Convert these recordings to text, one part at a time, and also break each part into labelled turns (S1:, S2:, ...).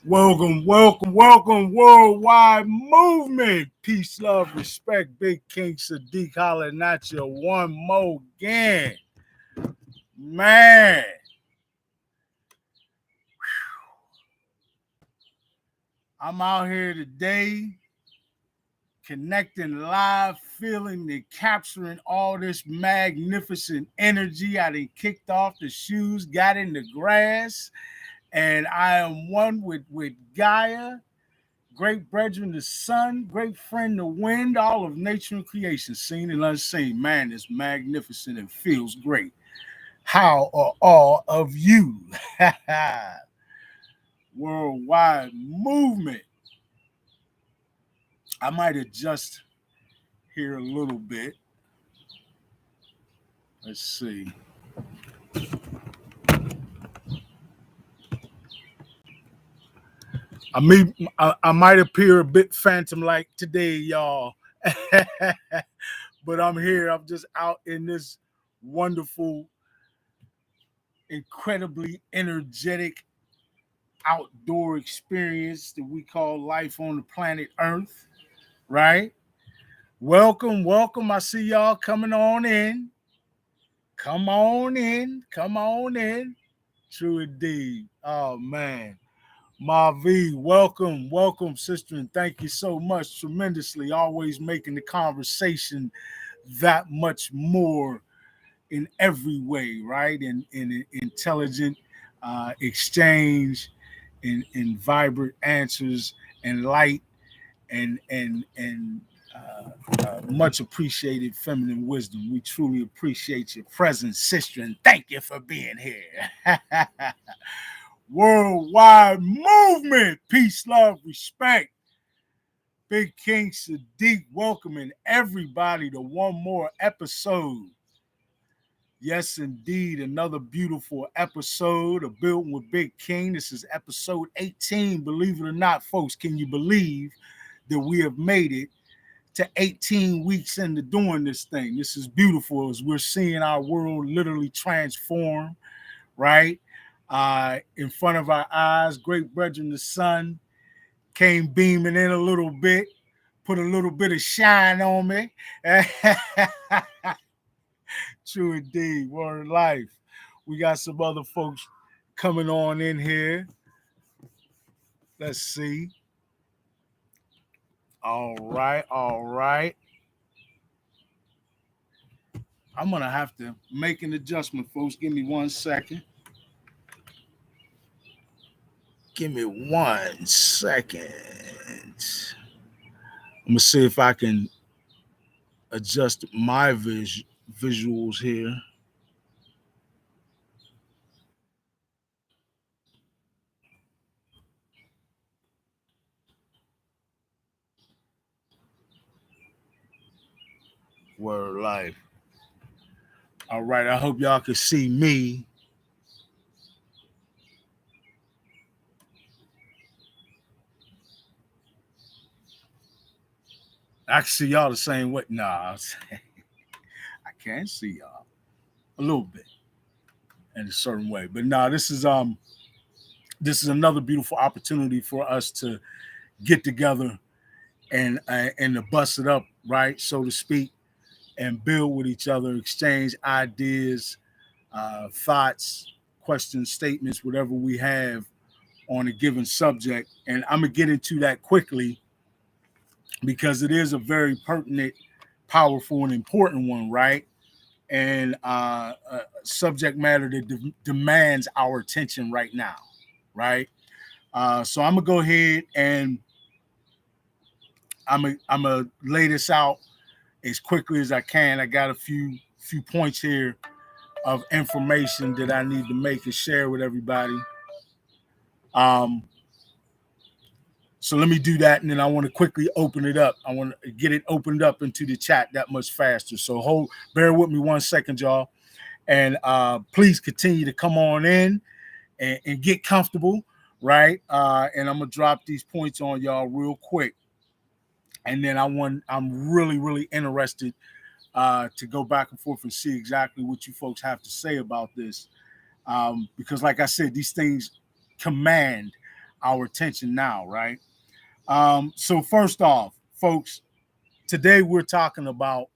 S1: Welcome, worldwide movement. Peace, love, respect. Big King Sadiq hollering at you one more again. Man, I'm out here today connecting live, feeling and capturing all this magnificent energy. I done kicked off the shoes, got in the grass, and I am one with Gaia. Great brethren, the sun, great friend, the wind, all of nature and creation, seen and unseen. Man, it's magnificent and feels great. How are all of you? Worldwide movement. I might adjust here a little bit. Let's see. I might appear a bit phantom-like today, y'all. But I'm here. I'm just out in this wonderful, incredibly energetic outdoor experience that we call life on the planet Earth, right? Welcome. I see y'all coming on in. Come on in. True indeed. Oh, man. Mavi, welcome, sister, and thank you so much tremendously. Always making the conversation that much more in every way, right? In intelligent exchange, in vibrant answers, and light, and much appreciated feminine wisdom. We truly appreciate your presence, sister, and thank you for being here. Worldwide movement, peace, love, respect. Big King Sadiq welcoming everybody to one more episode. Yes, indeed, another beautiful episode of Buildin with Big King. This is episode 18. Believe it or not, folks, can you believe that we have made it to 18 weeks into doing this thing? This is beautiful as we're seeing our world literally transform, right? In front of our eyes, great brethren, the sun came beaming in a little bit, put a little bit of shine on me. True indeed, word life. We got some other folks coming on in here. Let's see. All right. I'm going to have to make an adjustment, folks. Give me 1 second. Give me 1 second. I'm going to see if I can adjust my visuals here. Word life. All right, I hope y'all can see me. I can see y'all the same way. Nah, I can't see y'all a little bit in a certain way. But nah, this is another beautiful opportunity for us to get together and to bust it up, right, so to speak, and build with each other, exchange ideas, thoughts, questions, statements, whatever we have on a given subject. And I'm gonna get into that quickly because it is a very pertinent, powerful, and important one, right? And subject matter that demands our attention right now, right? So I'm gonna go ahead and I'm gonna lay this out as quickly as I can. I got a few points here of information that I need to make and share with everybody. So let me do that, and then I want to quickly open it up. I want to get it opened up into the chat that much faster. So bear with me 1 second, y'all, and please continue to come on in and get comfortable, right? And I'm gonna drop these points on y'all real quick, and then I'm really interested to go back and forth and see exactly what you folks have to say about this, because, like I said, these things command our attention now, right? So first off, folks, today we're talking about,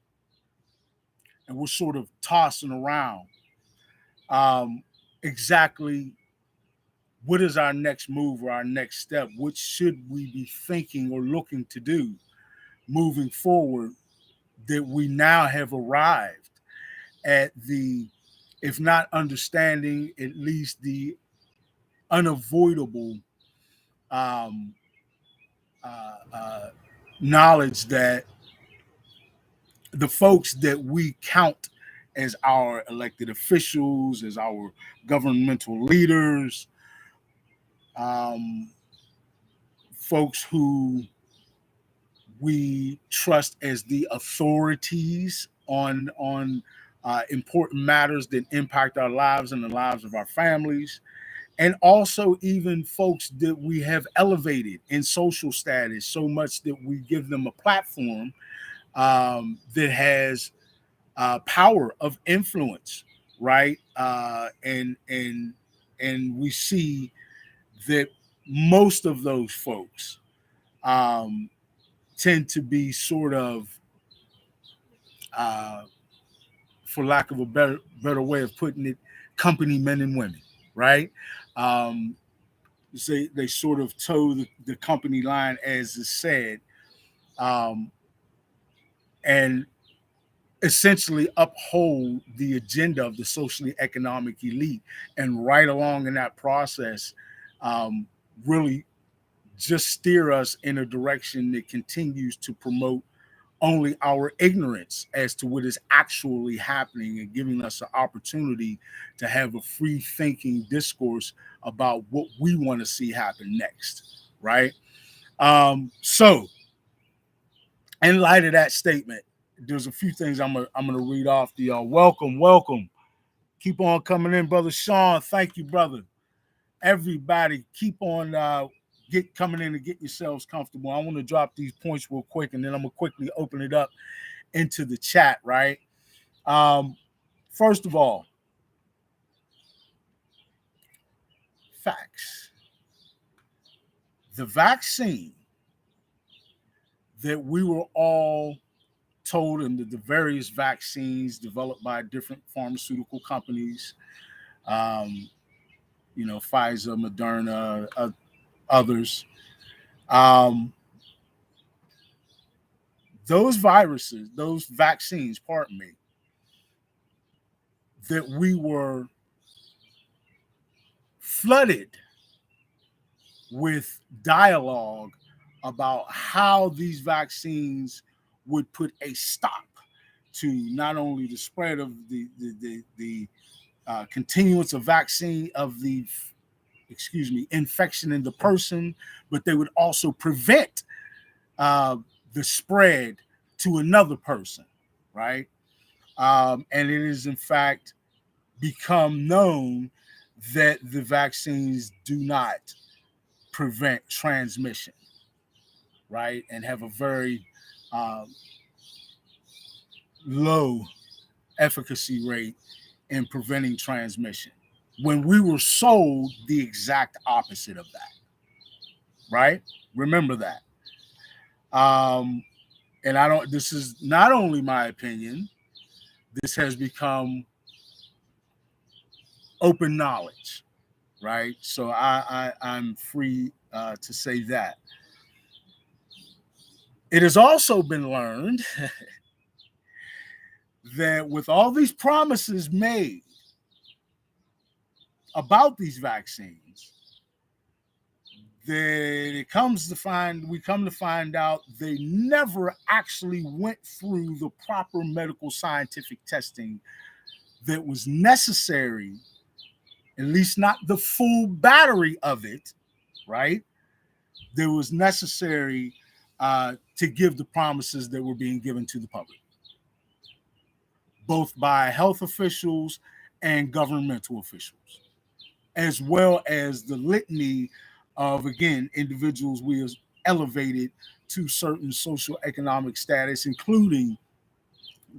S1: and we're sort of tossing around exactly what is our next move or our next step. What should we be thinking or looking to do moving forward, that we now have arrived at the, if not understanding, at least the unavoidable um, knowledge that the folks that we count as our elected officials, as our governmental leaders, um, folks who we trust as the authorities on important matters that impact our lives and the lives of our families, and also even folks that we have elevated in social status so much that we give them a platform that has power of influence, right? And we see that most of those folks um, tend to be sort of, uh, for lack of a better way of putting it, company men and women, right? Um, they sort of toe the company line, as is said, um, and essentially uphold the agenda of the socially economic elite, and right along in that process, um, really just steer us in a direction that continues to promote only our ignorance as to what is actually happening, and giving us an opportunity to have a free thinking discourse about what we want to see happen next, right? So in light of that statement, there's a few things I'm gonna read off to y'all. Welcome. Keep on coming in, brother Sean. Thank you, brother. Everybody, keep on get coming in and get yourselves comfortable. I want to drop these points real quick, and then I'm gonna quickly open it up into the chat, right? First of all, facts. The vaccine that we were all told, and the various vaccines developed by different pharmaceutical companies, um, Pfizer, Moderna, others, um, those vaccines, pardon me, that we were flooded with dialogue about how these vaccines would put a stop to not only the spread of the continuance of vaccine of the infection in the person, but they would also prevent the spread to another person, right? And it is in fact become known that the vaccines do not prevent transmission, right? And have a very low efficacy rate in preventing transmission, when we were sold the exact opposite of that, right? Remember that. And this is not only my opinion, this has become open knowledge, right? So I'm free to say that. It has also been learned that with all these promises made about these vaccines, that we come to find out they never actually went through the proper medical scientific testing that was necessary, at least not the full battery of it, right? That was necessary to give the promises that were being given to the public, both by health officials and governmental officials, as well as the litany of, again, individuals we have elevated to certain social economic status, including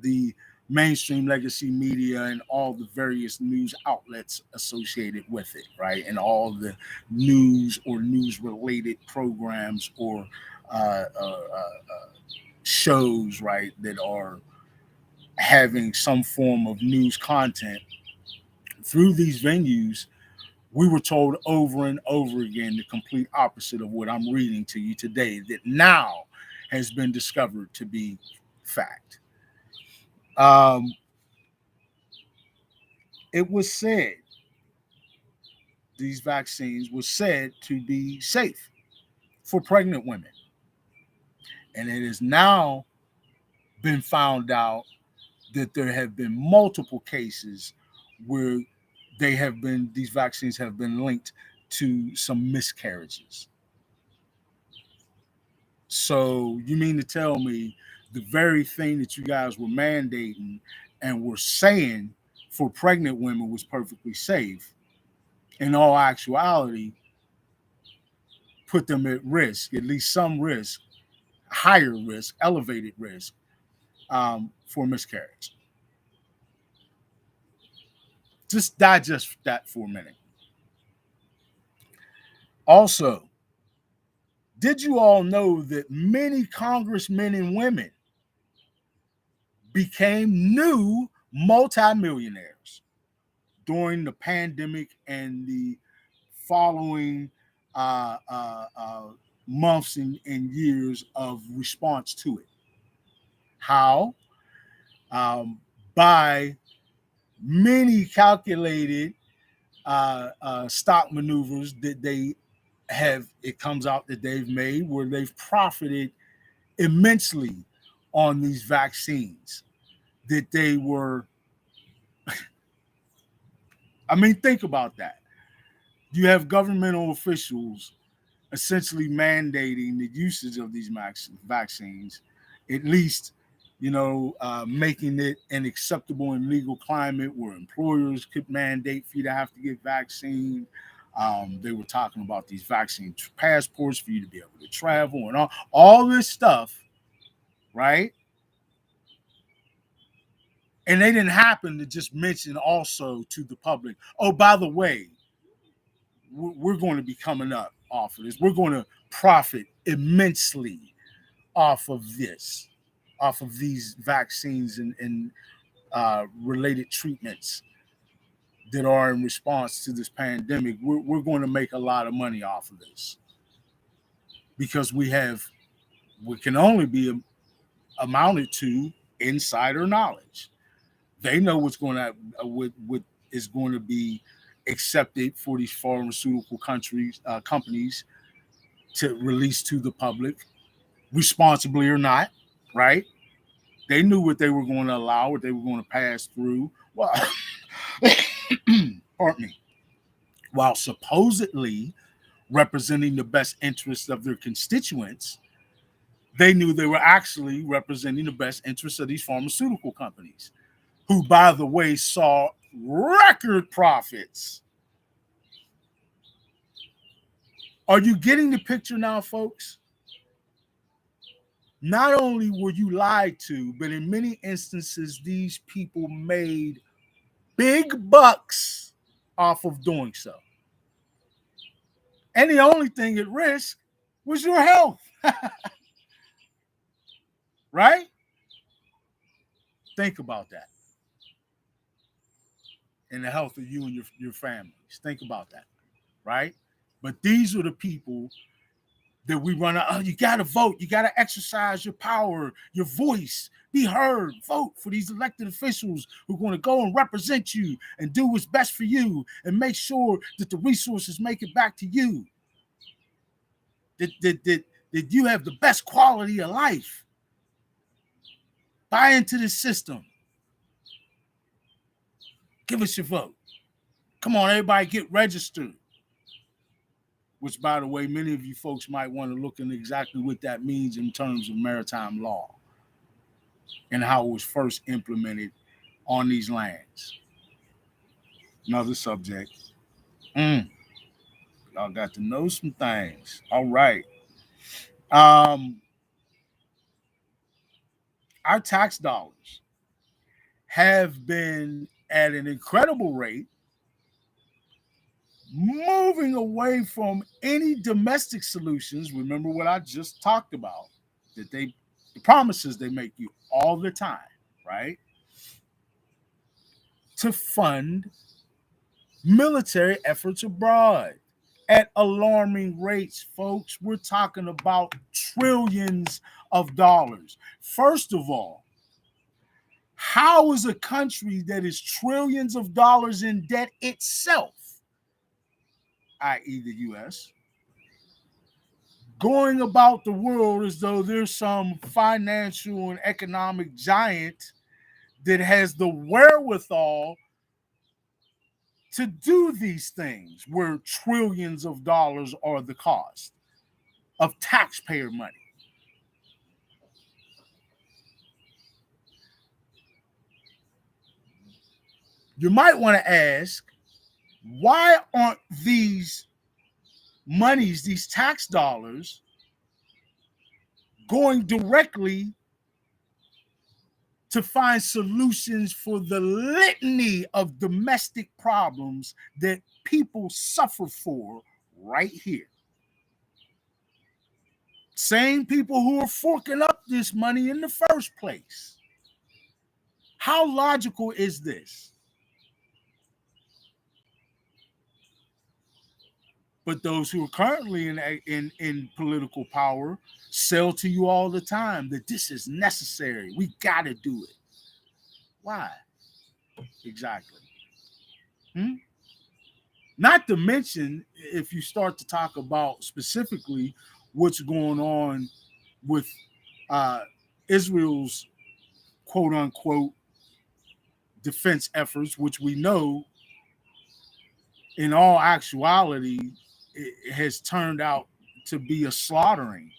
S1: the mainstream legacy media and all the various news outlets associated with it, right? And all the news or news related programs or shows, right, that are having some form of news content through these venues. We were told over and over again the complete opposite of what I'm reading to you today, that now has been discovered to be fact. Um, it was said these vaccines were said to be safe for pregnant women. And it has now been found out that there have been multiple cases where these vaccines have been linked to some miscarriages. So you mean to tell me the very thing that you guys were mandating and were saying for pregnant women was perfectly safe, in all actuality, put them at risk, at least some risk, higher risk, elevated risk for miscarriage? Just digest that for a minute. Also, did you all know that many congressmen and women became new multimillionaires during the pandemic and the following uh, uh, uh, months and years of response to it? How? By many calculated stock maneuvers that they have, it comes out that they've made, where they've profited immensely on these vaccines. That they were, I mean, think about that. You have governmental officials essentially mandating the usage of these vaccines, at least, making it an acceptable and legal climate where employers could mandate for you to have to get vaccine. They were talking about these vaccine passports for you to be able to travel and all this stuff, right? And they didn't happen to just mention also to the public, oh, by the way, we're going to be coming up off of this. We're going to profit immensely off of this, off of these vaccines and related treatments that are in response to this pandemic. We're going to make a lot of money off of this because we can only be amounted to insider knowledge. They know what's going to what is going to be accepted for these pharmaceutical companies to release to the public, responsibly or not, right? They knew what they were going to allow, what they were going to pass through. Well, pardon me. While supposedly representing the best interests of their constituents, they knew they were actually representing the best interests of these pharmaceutical companies, who, by the way, saw record profits. Are you getting the picture now, folks? Not only were you lied to, but in many instances, these people made big bucks off of doing so. And the only thing at risk was your health. Right? Think about that. And the health of you and your families. Think about that. Right? But these are the people that we run out. Oh, you got to vote. You got to exercise your power, your voice. Be heard. Vote for these elected officials who are going to go and represent you and do what's best for you and make sure that the resources make it back to you. That you have the best quality of life. Buy into this system. Give us your vote. Come on, everybody, get registered. Which, by the way, many of you folks might want to look into exactly what that means in terms of maritime law and how it was first implemented on these lands. Another subject. Y'all got to know some things. All right. Our tax dollars have been at an incredible rate moving away from any domestic solutions. Remember what I just talked about, that the promises they make you all the time, right? To fund military efforts abroad at alarming rates, folks. We're talking about trillions of dollars. First of all, how is a country that is trillions of dollars in debt itself, i.e., the US, going about the world as though there's some financial and economic giant that has the wherewithal to do these things where trillions of dollars are the cost of taxpayer money? You might want to ask, why aren't these monies, these tax dollars, going directly to find solutions for the litany of domestic problems that people suffer for right here? Same people who are forking up this money in the first place. How logical is this? But those who are currently in political power sell to you all the time that this is necessary. We got to do it. Why? Exactly. Not to mention, if you start to talk about specifically what's going on with Israel's quote unquote defense efforts, which we know in all actuality it has turned out to be a slaughtering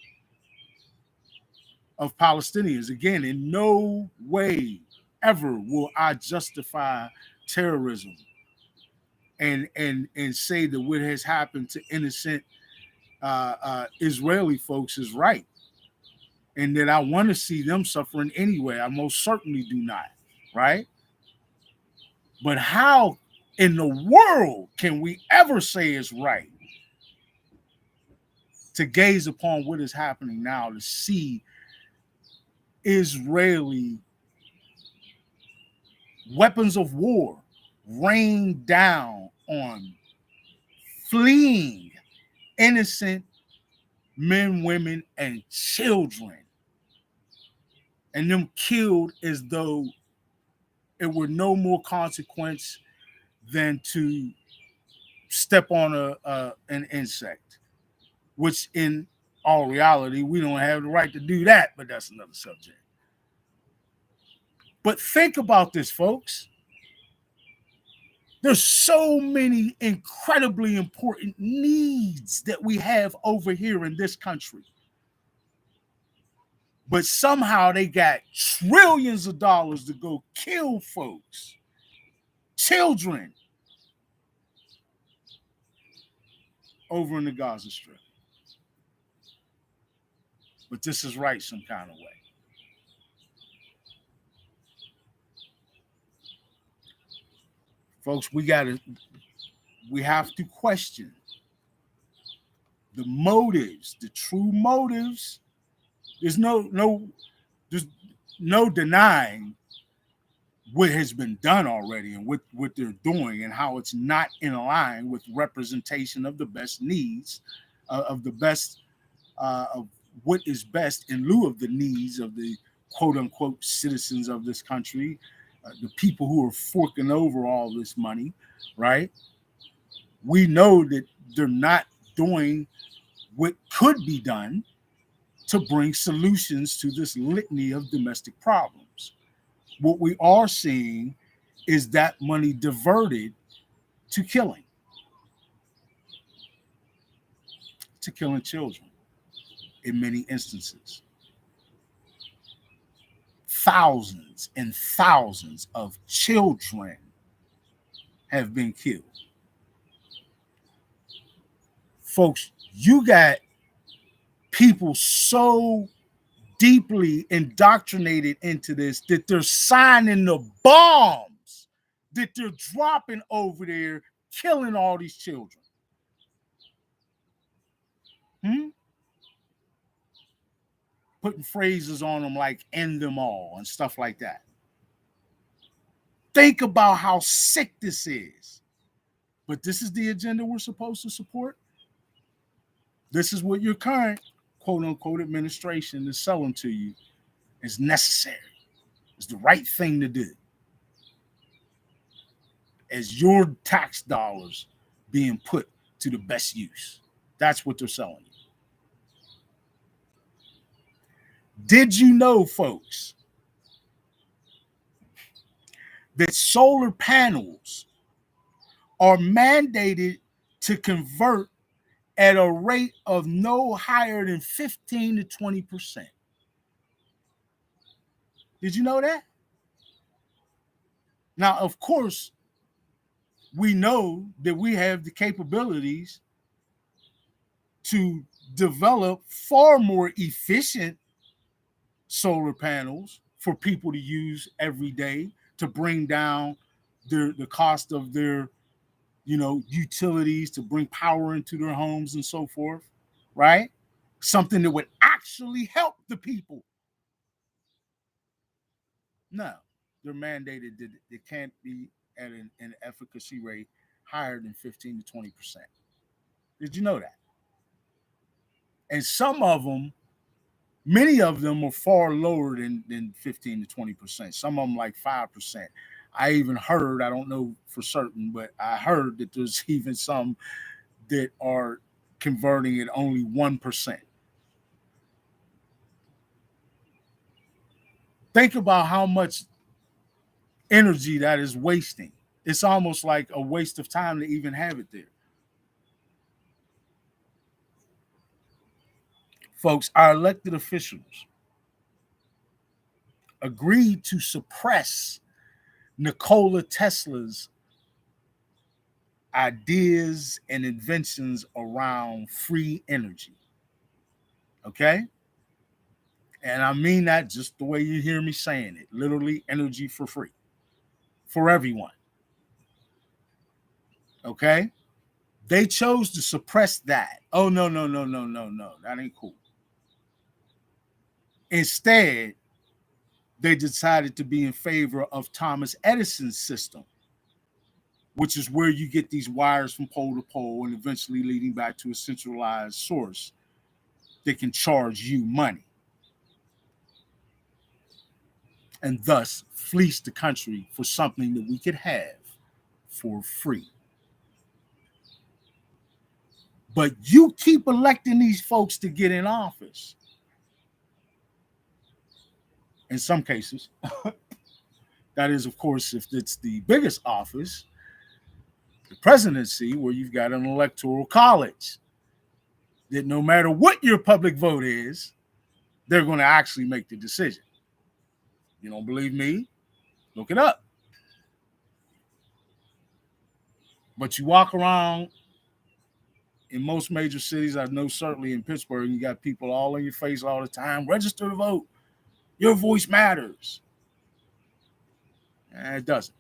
S1: of Palestinians. Again, in no way ever will I justify terrorism and say that what has happened to innocent Israeli folks is right, and that I want to see them suffering anyway. I most certainly do not, right? But how in the world can we ever say it's right to gaze upon what is happening now, to see Israeli weapons of war rain down on fleeing innocent men, women, and children, and them killed as though it were no more consequence than to step on an insect, which in all reality, we don't have the right to do that, but that's another subject. But think about this, folks. There's so many incredibly important needs that we have over here in this country. But somehow they got trillions of dollars to go kill folks, children, over in the Gaza Strip. But this is right some kind of way. Folks, we have to question the motives, the true motives. There's no denying what has been done already and what they're doing and how it's not in line with representation of the best needs, of the best, of what is best in lieu of the needs of the quote unquote citizens of this country, the people who are forking over all this money, right? We know that they're not doing what could be done to bring solutions to this litany of domestic problems. What we are seeing is that money diverted to killing children in many instances. Thousands and thousands of children have been killed. Folks, you got people so deeply indoctrinated into this that they're signing the bombs that they're dropping over there, killing all these children. Putting phrases on them like end them all and stuff like that. Think about how sick this is. But this is the agenda we're supposed to support. This is what your current quote unquote administration is selling to you is necessary. It's the right thing to do. As your tax dollars being put to the best use. That's what they're selling you. Did you know, folks, that solar panels are mandated to convert at a rate of no higher than 15 to 20%? Did you know that? Now, of course, we know that we have the capabilities to develop far more efficient solar panels for people to use every day to bring down the cost of their, utilities, to bring power into their homes and so forth, right? Something that would actually help the people. No, they're mandated that it can't be at an efficacy rate higher than 15 to 20%. Did you know that? And some of them, many of them are far lower than 15 to 20%. Some of them like 5%. I even heard, I don't know for certain, but I heard that there's even some that are converting at only 1%. Think about how much energy that is wasting. It's almost like a waste of time to even have it there. Folks, our elected officials agreed to suppress Nikola Tesla's ideas and inventions around free energy. Okay? And I mean that just the way you hear me saying it. Literally, energy for free. For everyone. Okay? They chose to suppress that. Oh, no. That ain't cool. Instead, they decided to be in favor of Thomas Edison's system, which is where you get these wires from pole to pole and eventually leading back to a centralized source that can charge you money and thus fleece the country for something that we could have for free. But you keep electing these folks to get in office. In some cases, that is, of course, if it's the biggest office, the presidency, where you've got an electoral college that no matter what your public vote is, they're going to actually make the decision. You don't believe me? Look it up. But you walk around in most major cities, I know certainly in Pittsburgh, you got people all in your face all the time. Register to vote. Your voice matters. It doesn't.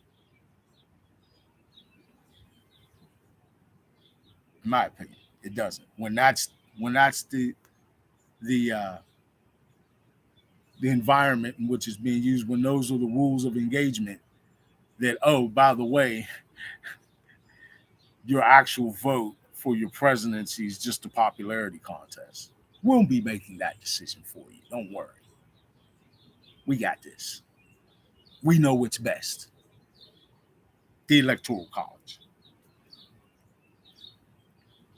S1: In my opinion, it doesn't. When that's the environment in which it's being used, when those are the rules of engagement, that, oh, by the way, your actual vote for your presidency is just a popularity contest. We'll be making that decision for you. Don't worry. We got this. We know what's best. The Electoral College.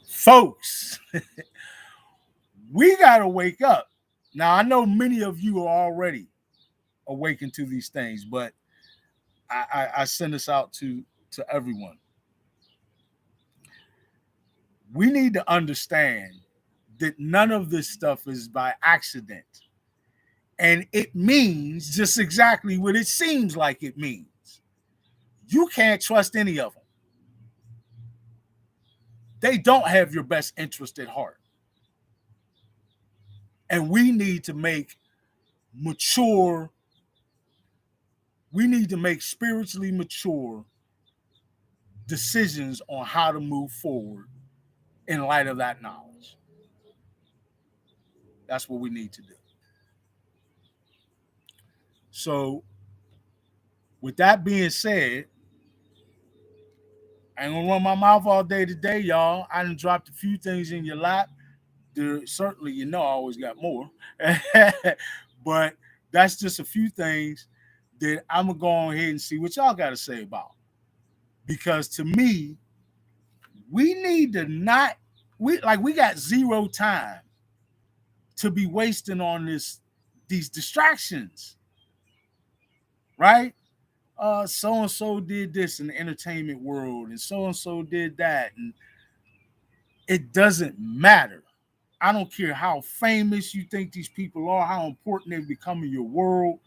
S1: Folks, we got to wake up. Now, I know many of you are already awakened to these things, but I send this out to everyone. We need to understand that none of this stuff is by accident. And it means just exactly what it seems like it means. You can't trust any of them. They don't have your best interest at heart. And we need to make mature. We need to make spiritually mature decisions on how to move forward in light of that knowledge. That's what we need to do. So, with that being said, I ain't gonna run my mouth all day today, y'all. I done dropped a few things in your lap. There certainly, I always got more, but that's just a few things that I'm gonna go on ahead and see what y'all got to say about. Because to me, we need to not we got zero time to be wasting on these distractions, right? So and so did this in the entertainment world, and so did that, and it doesn't matter. I don't care how famous you think these people are, how important they've become in your world.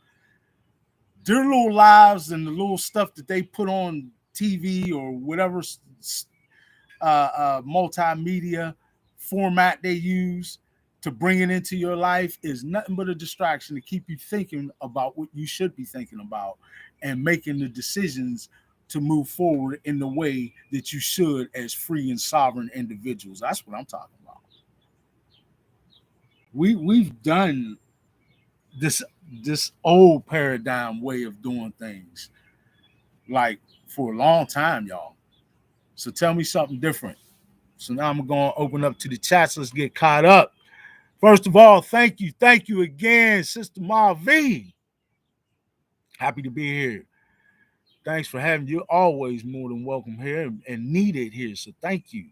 S1: Their little lives and the little stuff that they put on TV or whatever multimedia format they use to bring it into your life is nothing but a distraction to keep you thinking about what you should be thinking about and making the decisions to move forward in the way that you should as free and sovereign individuals. That's what I'm talking about. We've done this old paradigm way of doing things like for a long time, y'all. So tell me something different. So now I'm going to open up to the chats. Let's get caught up. First of all, thank you again, Sister Ma V. Happy to be here. Thanks for having you. Always more than welcome here and needed here. So thank you,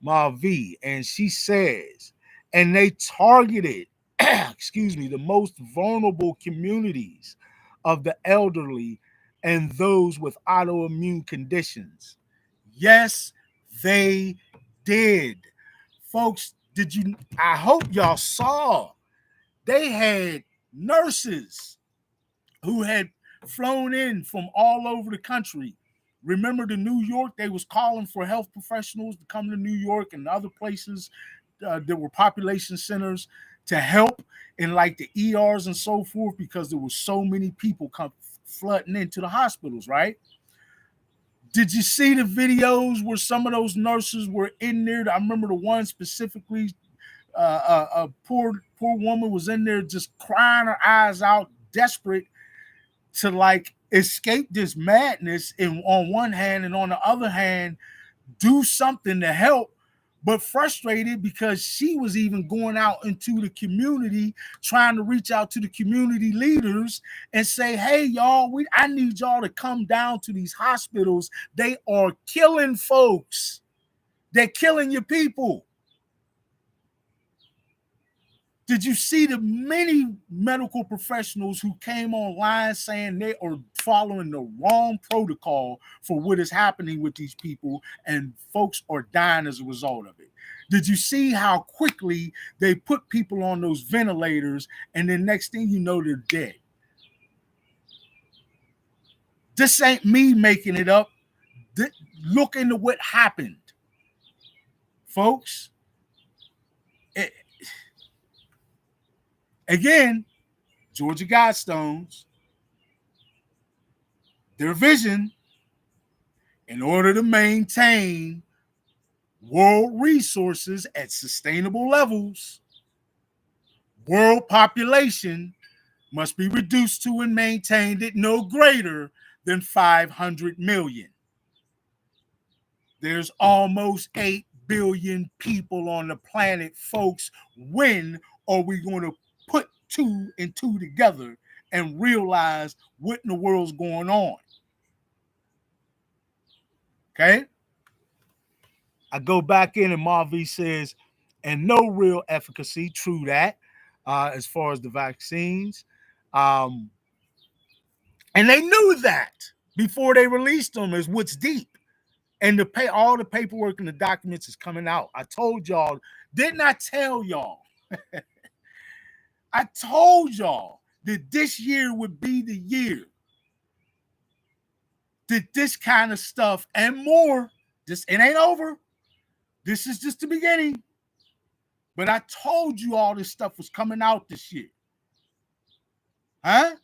S1: Ma V. And she says, and they targeted, the most vulnerable communities of the elderly and those with autoimmune conditions. Yes, they did. Folks, I hope y'all saw they had nurses who had flown in from all over the country. Remember the New York, they was calling for health professionals to come to New York and other places that were population centers to help in like the ERs and so forth because there were so many people flooding into the hospitals, right? Did you see the videos where some of those nurses were in there? I remember the one specifically, a poor woman was in there just crying her eyes out, desperate to like escape this madness on one hand, and on the other hand, do something to help, but frustrated because she was even going out into the community trying to reach out to the community leaders and say, hey, y'all, I need y'all to come down to these hospitals. They are killing folks. They're killing your people. Did you see the many medical professionals who came online saying they are following the wrong protocol for what is happening with these people and folks are dying as a result of it? Did you see how quickly they put people on those ventilators and then next thing you know, they're dead? This ain't me making it up. Look into what happened, folks. Again, Georgia Guidestones, their vision in order to maintain world resources at sustainable levels, world population must be reduced to and maintained at no greater than 500 million. There's almost 8 billion people on the planet, folks. When are we going to put two and two together and realize what in the world's going on? Okay? I go back in and Marvy says, and no real efficacy, true that, as far as the vaccines. And they knew that before they released them is what's deep. And all the paperwork and the documents is coming out. I told y'all, didn't I tell y'all? I told y'all that this year would be the year that this kind of stuff and more, it ain't over. This is just the beginning. But I told you all this stuff was coming out this year. Huh?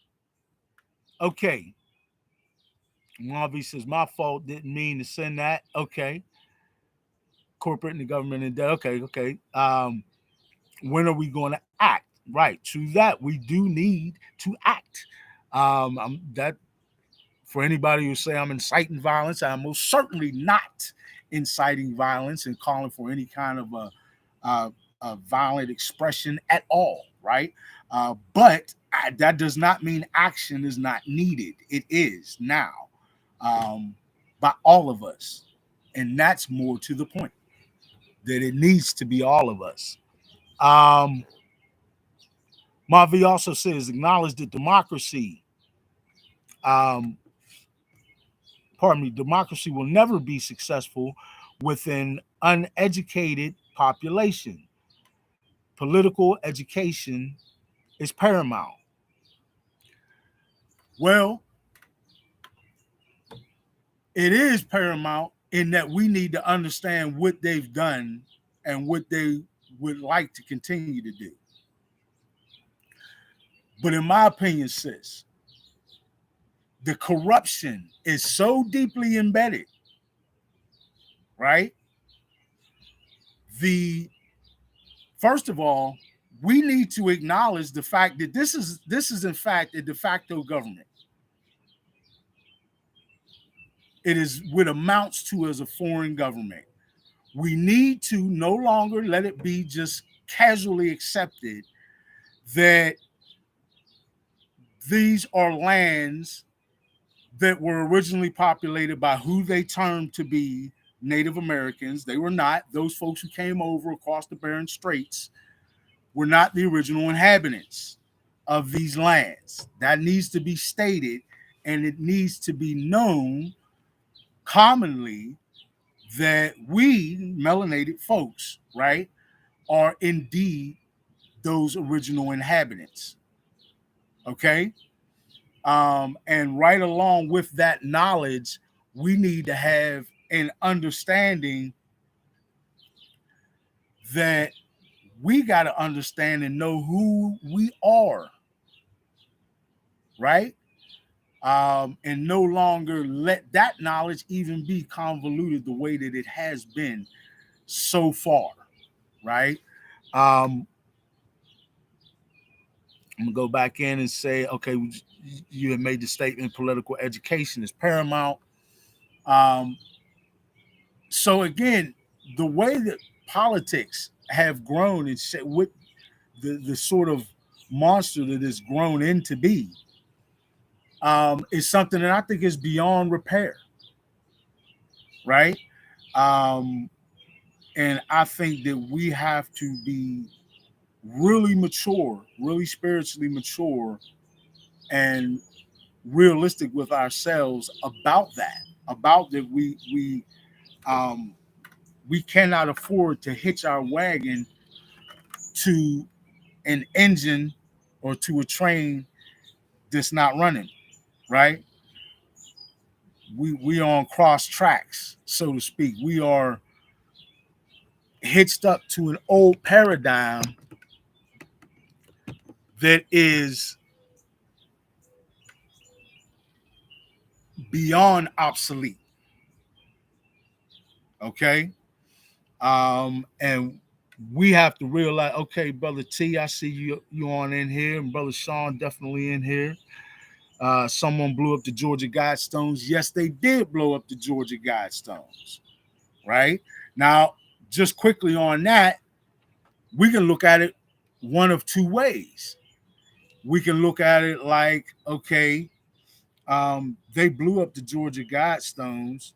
S1: Okay. Marvy says, my fault, didn't mean to send that. Okay. Corporate and the government and debt. Okay, okay. When are we going to act? Right. To that, we do need to act. That for anybody who say I'm inciting violence, I'm most certainly not inciting violence and calling for any kind of a violent expression at all, right? But that does not mean action is not needed. It is now, by all of us, and that's more to the point that it needs to be all of us. Um, Mavi also says acknowledge that um, democracy will never be successful with an uneducated population. Political education is paramount. Well, it is paramount in that we need to understand what they've done and what they would like to continue to do. But in my opinion, sis, the corruption is so deeply embedded, right? The First of all, we need to acknowledge the fact that this is in fact a de facto government. It is what amounts to as a foreign government. We need to no longer let it be just casually accepted that these are lands that were originally populated by who they termed to be Native Americans. They were not. Those folks who came over across the Bering Straits were not the original inhabitants of these lands. That needs to be stated, and it needs to be known commonly that we melanated folks, right, are indeed those original inhabitants. Okay. And right along with that knowledge, we need to have an understanding that we got to understand and know who we are, right? And no longer let that knowledge even be convoluted the way that it has been so far, right? Um, I'm gonna go back in and say, okay, you have made the statement: political education is paramount. Um, so again, the way that politics have grown and with the sort of monster that it's grown into be, is something that I think is beyond repair, right? Um, and I think that we have to be really mature, really spiritually mature, and realistic with ourselves about that. About that, um, we cannot afford to hitch our wagon to an engine or to a train that's not running, right? We are on cross tracks, so to speak. We are hitched up to an old paradigm that is beyond obsolete. Okay. And we have to realize, okay, brother T, I see you on in here, and brother Sean definitely in here. Someone blew up the Georgia Guidestones. Yes, they did blow up the Georgia Guidestones. Right now, just quickly on that, we can look at it one of two ways. We can look at it like, okay, they blew up the Georgia Guidestones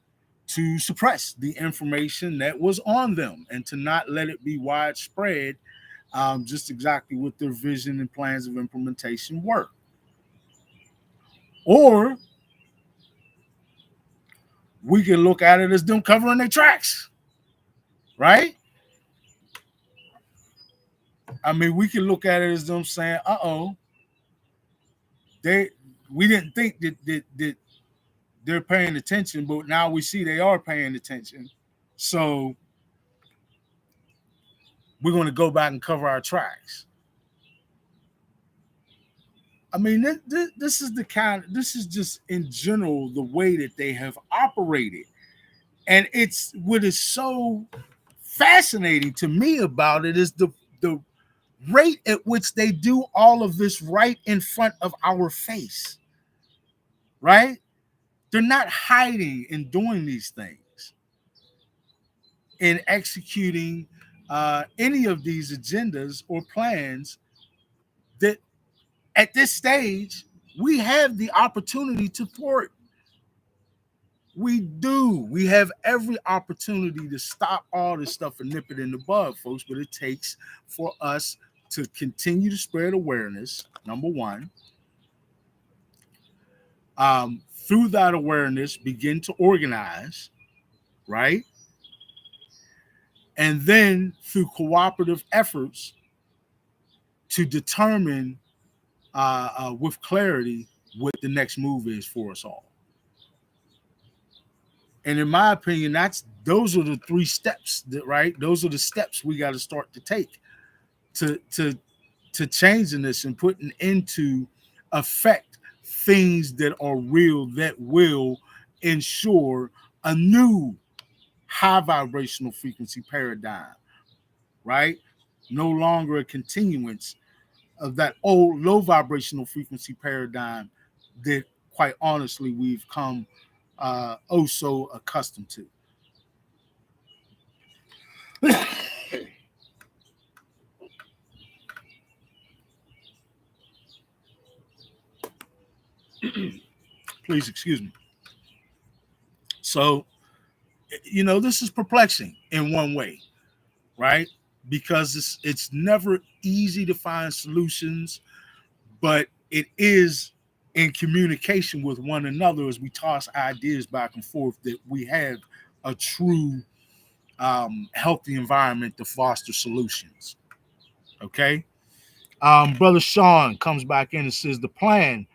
S1: to suppress the information that was on them and to not let it be widespread, just exactly what their vision and plans of implementation were. Or we can look at it as them covering their tracks, right? I mean, we can look at it as them saying, "Uh-oh, they we didn't think that they're paying attention, but now we see they are paying attention. So we're going to go back and cover our tracks." I mean, this is this is just in general the way that they have operated. And it's what is so fascinating to me about it is the rate at which they do all of this right in front of our face, right? They're not hiding in doing these things, in executing any of these agendas or plans that at this stage we have the opportunity to thwart. We do. We have every opportunity to stop all this stuff and nip it in the bud, folks. But it takes for us to continue to spread awareness, number one. Through that awareness, begin to organize, right? And then through cooperative efforts to determine with clarity what the next move is for us all. And in my opinion, those are the three steps right? Those are the steps we got to start to take to changing this and putting into effect things that are real that will ensure a new high vibrational frequency paradigm, right? No longer a continuance of that old low vibrational frequency paradigm that, quite honestly, we've come oh so accustomed to. Please excuse me. So, this is perplexing in one way, right? Because it's never easy to find solutions, but it is in communication with one another as we toss ideas back and forth that we have a true healthy environment to foster solutions. Okay. Brother Sean comes back in and says the plan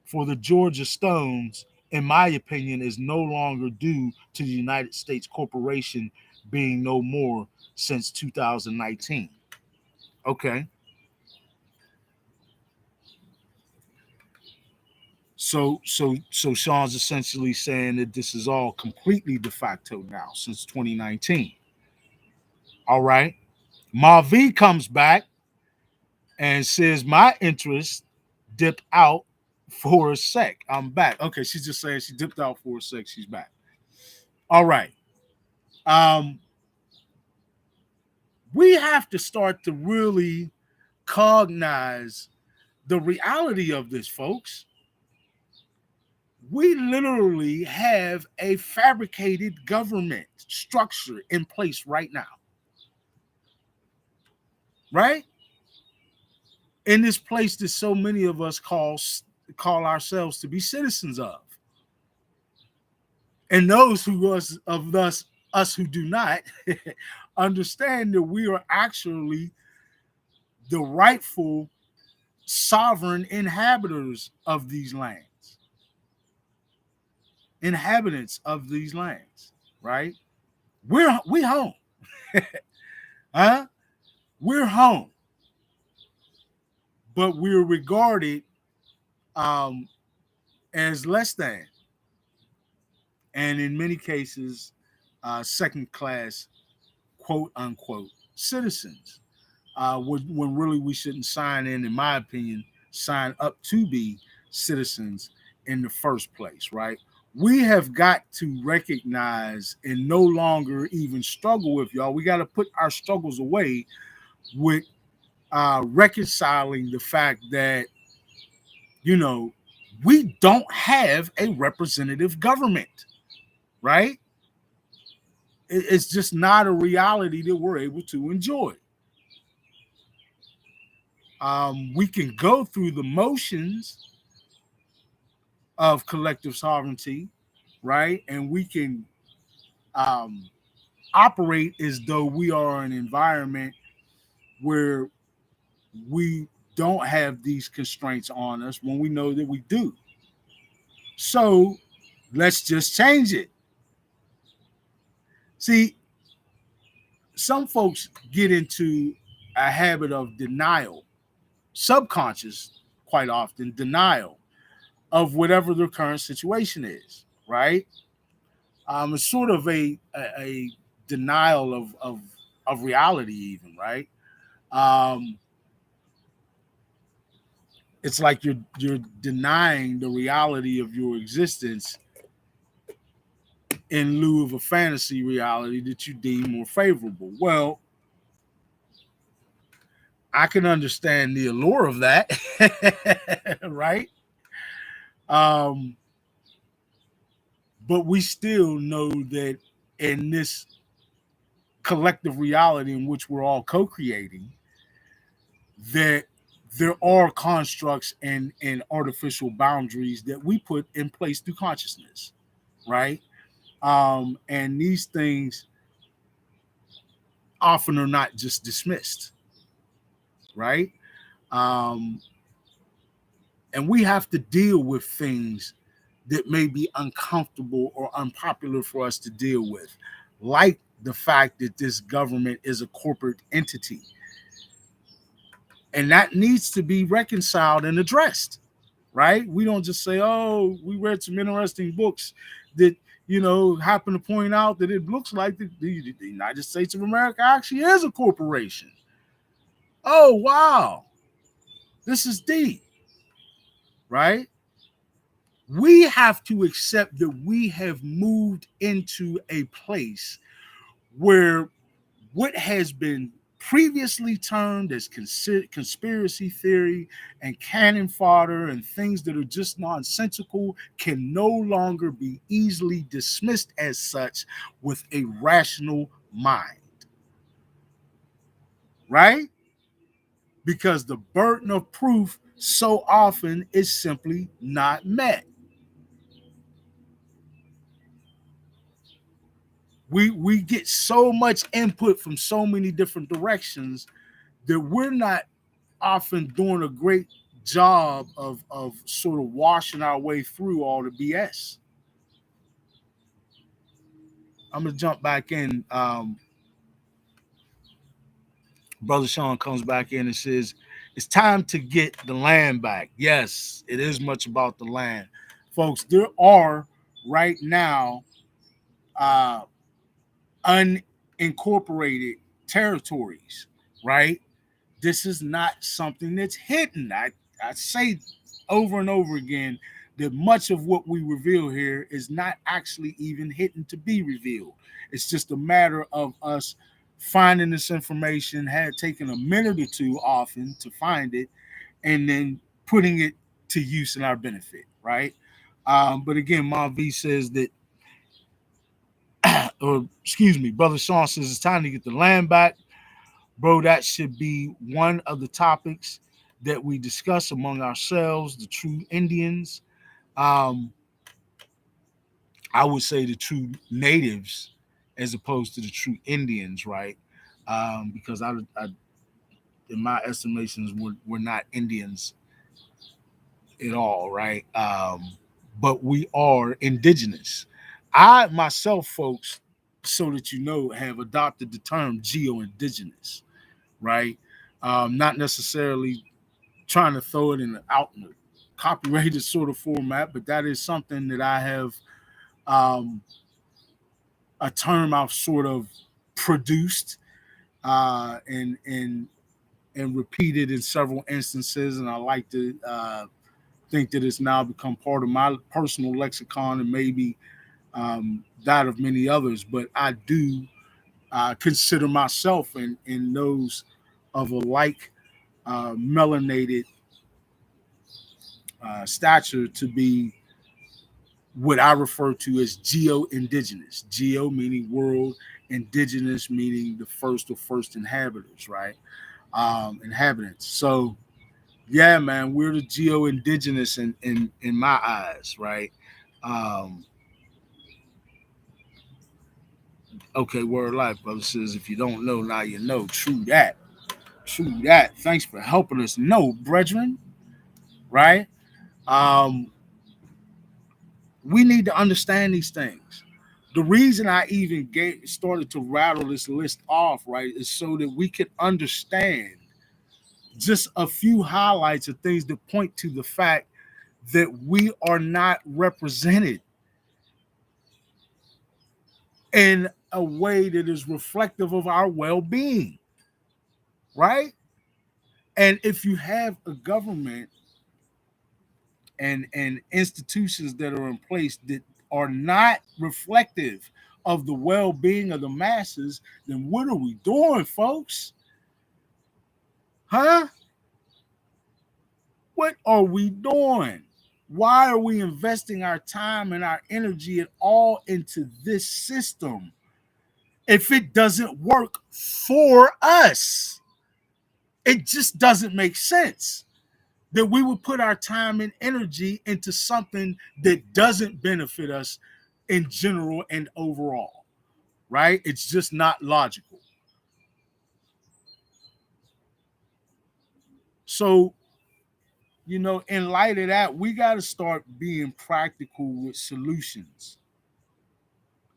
S1: for the Georgia Stones, in my opinion, is no longer due to the United States Corporation being no more since 2019. Okay. So Sean's essentially saying that this is all completely de facto now since 2019. All right. Mavi comes back and says my interest dipped out for a sec. I'm back. Okay, she's just saying she dipped out for a sec. She's back. All right. We have to start to really cognize the reality of this, folks. We literally have a fabricated government structure in place right now. Right? In this place that so many of us call ourselves to be citizens of. And those us who do not understand that we are actually the rightful sovereign inhabitants of these lands. Inhabitants of these lands, right? We home. Huh? We're home. But we're regarded as less than, and in many cases, second class, quote unquote, citizens. When really we shouldn't in my opinion, sign up to be citizens in the first place, right? We have got to recognize and no longer even struggle with y'all. We got to put our struggles away with reconciling the fact that, we don't have a representative government, right? It's just not a reality that we're able to enjoy. We can go through the motions of collective sovereignty, right? And we can operate as though we are an environment where we don't have these constraints on us when we know that we do. So let's just change it. See, some folks get into a habit of denial, subconscious, quite often, denial of whatever their current situation is, right? It's sort of a denial of reality, even, right? Um, it's like you're denying the reality of your existence in lieu of a fantasy reality that you deem more favorable. Well, I can understand the allure of that, right? Um, but we still know that in this collective reality in which we're all co-creating, that there are constructs and artificial boundaries that we put in place through consciousness, right? And these things often are not just dismissed, right? Um, and we have to deal with things that may be uncomfortable or unpopular for us to deal with, like the fact that this government is a corporate entity. And that needs to be reconciled and addressed, right? We don't just say, oh, we read some interesting books that, happen to point out that it looks like the United States of America actually is a corporation. Oh, wow. This is deep, right? We have to accept that we have moved into a place where what has been previously termed as conspiracy theory and cannon fodder and things that are just nonsensical can no longer be easily dismissed as such with a rational mind, right? Because the burden of proof so often is simply not met. We get so much input from so many different directions that we're not often doing a great job of sort of washing our way through all the BS. I'm gonna jump back in. Brother Sean comes back in and says, "It's time to get the land back." Yes, it is much about the land, folks. There are right now uh, unincorporated territories, right? This is not something that's hidden. I say over and over again that much of what we reveal here is not actually even hidden to be revealed. It's just a matter of us finding this information, had taken a minute or two often to find it, and then putting it to use in our benefit, right? But again, Mom V says that, or excuse me, Brother Sean says it's time to get the land back. Bro, that should be one of the topics that we discuss among ourselves, the true Indians. Um, I would say the true natives as opposed to the true Indians, right? Because in my estimations, we're not Indians at all, right? But we are indigenous. I myself, folks, so that you know, have adopted the term geo-indigenous, right? Not necessarily trying to throw it out in a copyrighted sort of format, but that is something that I have, um, a term I've sort of produced and repeated in several instances, and I like to think that it's now become part of my personal lexicon and maybe that of many others. But I do consider myself in those of a like melanated stature to be what I refer to as geo-indigenous. Geo meaning world, indigenous meaning the first inhabitants, right? Inhabitants. So yeah, man, we're the geo-indigenous in my eyes, right? Um, okay, word life, brother says if you don't know, now you know. True that. True that. Thanks for helping us know, brethren, right? Um, we need to understand these things. The reason I even started to rattle this list off, right, is so that we could understand just a few highlights of things that point to the fact that we are not represented in a way that is reflective of our well-being, right? And if you have a government and institutions that are in place that are not reflective of the well-being of the masses, then what are we doing, folks? Huh? What are we doing? Why are we investing our time and our energy at all into this system if it doesn't work for us? It just doesn't make sense that we would put our time and energy into something that doesn't benefit us in general and overall, right? It's just not logical. So, in light of that, we got to start being practical with solutions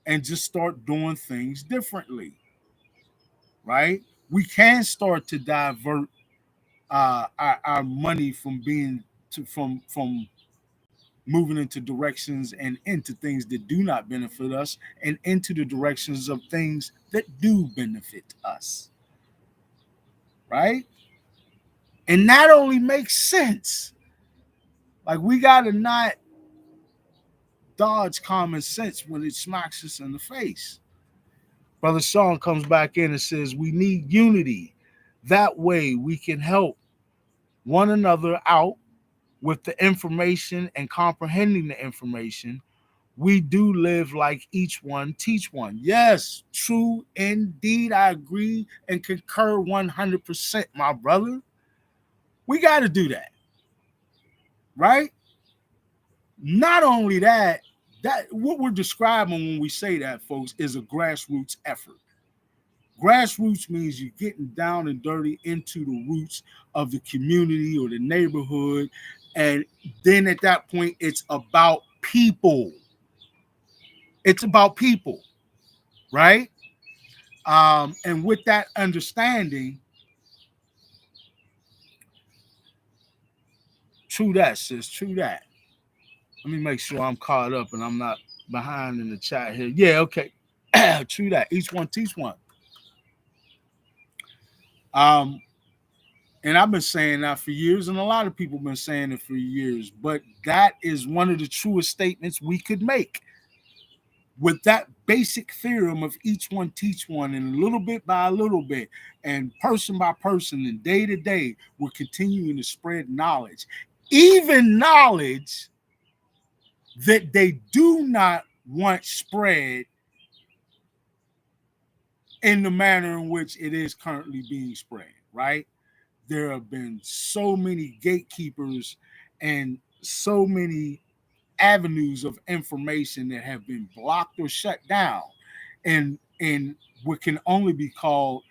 S1: and just start doing things differently, right? We can start to divert our money from being from moving into directions and into things that do not benefit us and into the directions of things that do benefit us, right? And that only makes sense. Like, we got to not dodge common sense when it smacks us in the face. Brother Sean comes back in and says, we need unity. That way we can help one another out with the information and comprehending the information. We do live like each one teach one. Yes, true indeed. I agree and concur 100%, my brother. We got to do that, right? Not only that, that what we're describing when we say that, folks, is a grassroots effort. Grassroots means you're getting down and dirty into the roots of the community or the neighborhood. And then at that point, it's about people. It's about people, right? And with that understanding, true that, sis, true that. Let me make sure I'm caught up and I'm not behind in the chat here. Yeah, okay. True that. Each one teach one. Um, and I've been saying that for years, and a lot of people have been saying it for years, but that is one of the truest statements we could make. With that basic theorem of each one teach one, and little bit by little bit, and person by person, and day to day, we're continuing to spread knowledge, even knowledge that they do not want spread in the manner in which it is currently being spread, right? There have been so many gatekeepers and so many avenues of information that have been blocked or shut down, and what can only be called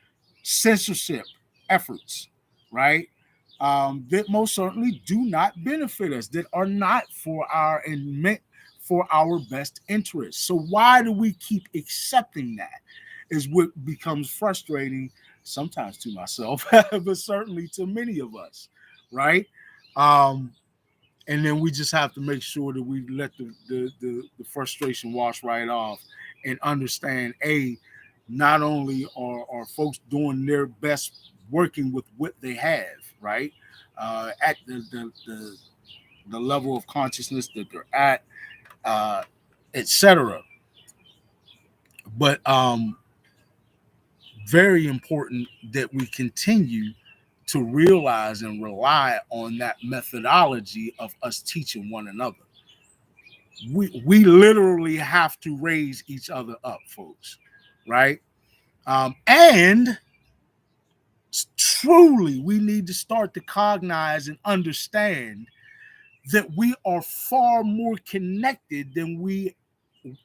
S1: censorship efforts, right? That most certainly do not benefit us, that are not for our and meant for our best interest. So why do we keep accepting that? Is what becomes frustrating sometimes to myself, but certainly to many of us, right? And then we just have to make sure that we let the frustration wash right off and understand, not only are folks doing their best working with what they have, right, at the level of consciousness that they're at, etc. But very important that we continue to realize and rely on that methodology of us teaching one another. We literally have to raise each other up, folks, right? And truly, we need to start to cognize and understand that we are far more connected than we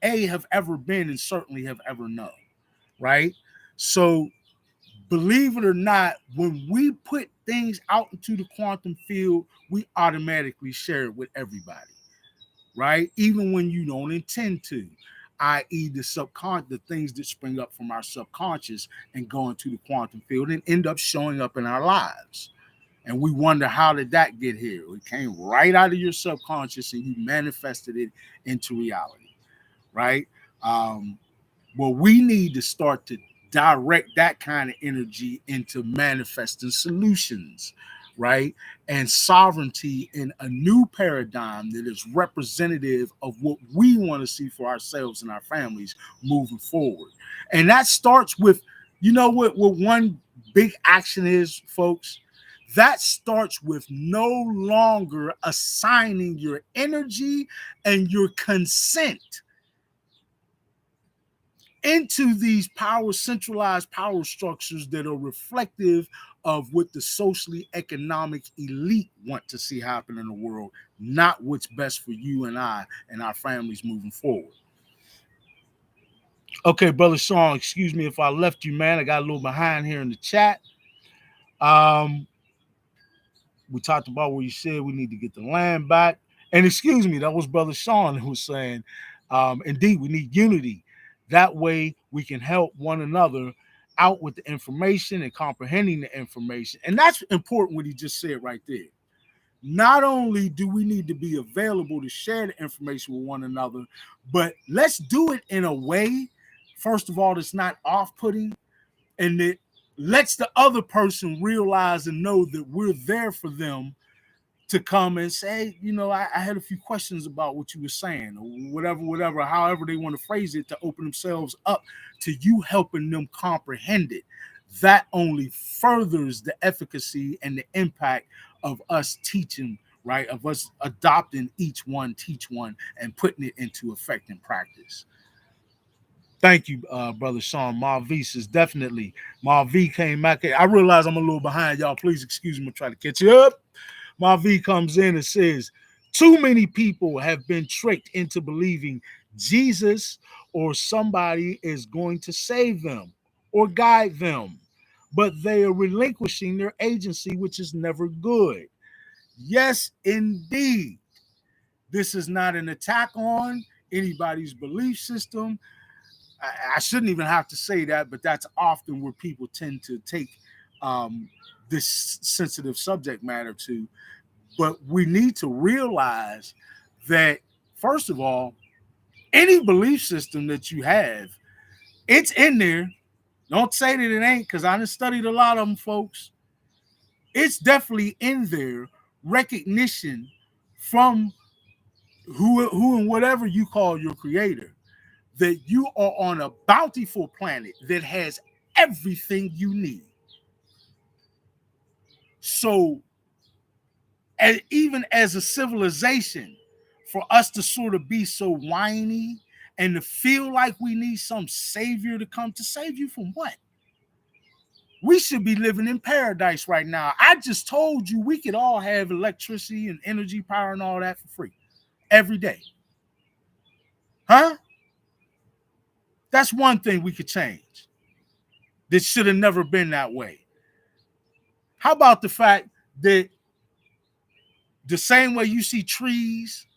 S1: have ever been and certainly have ever known, right? So believe it or not, when we put things out into the quantum field, we automatically share it with everybody, right? Even when you don't intend to, i.e., the things that spring up from our subconscious and go into the quantum field and end up showing up in our lives, And we wonder, how did that get here? It came right out of your subconscious and you manifested it into reality, right? Um, well, we need to start to direct that kind of energy into manifesting solutions, right? And sovereignty in a new paradigm that is representative of what we want to see for ourselves and our families moving forward. And that starts with, you know what one big action is, folks? That starts with no longer assigning your energy and your consent into these centralized power structures that are reflective of what the socially economic elite want to see happen in the world, not what's best for you and I and our families moving forward. Okay, Brother Sean, excuse me if I left you, man. I got a little behind here in the chat. We talked about where you said we need to get the land back. And excuse me, that was Brother Sean who was saying, indeed, we need unity. That way we can help one another out with the information and comprehending the information. And that's important what he just said right there. Not only do we need to be available to share the information with one another, but let's do it in a way, first of all, that's not off-putting, and that lets the other person realize and know that we're there for them to come and say, you know, I had a few questions about what you were saying, or whatever, however they want to phrase it, to open themselves up to you helping them comprehend it. That only furthers the efficacy and the impact of us teaching, right? Of us adopting each one, teach one, and putting it into effect and practice. Thank you, Brother Sean. Marv says definitely. Marv came back. I realize I'm a little behind, y'all. Please excuse me. I'm trying to catch you up. Marv comes in and says, too many people have been tricked into believing Jesus or somebody is going to save them or guide them, but they are relinquishing their agency, which is never good. Yes, indeed. This is not an attack on anybody's belief system. I shouldn't even have to say that, but that's often where people tend to take this sensitive subject matter to. But we need to realize that, first of all, any belief system that you have, it's in there. Don't say that it ain't, because I done studied a lot of them, folks. It's definitely in there, recognition from who and whatever you call your creator, that you are on a bountiful planet that has everything you need. So, and even as a civilization, for us to sort of be so whiny and to feel like we need some savior to come to save you from what? We should be living in paradise right now. I just told you we could all have electricity and energy, power, and all that for free every day. Huh? That's one thing we could change. This should have never been that way. How about the fact that the same way you see trees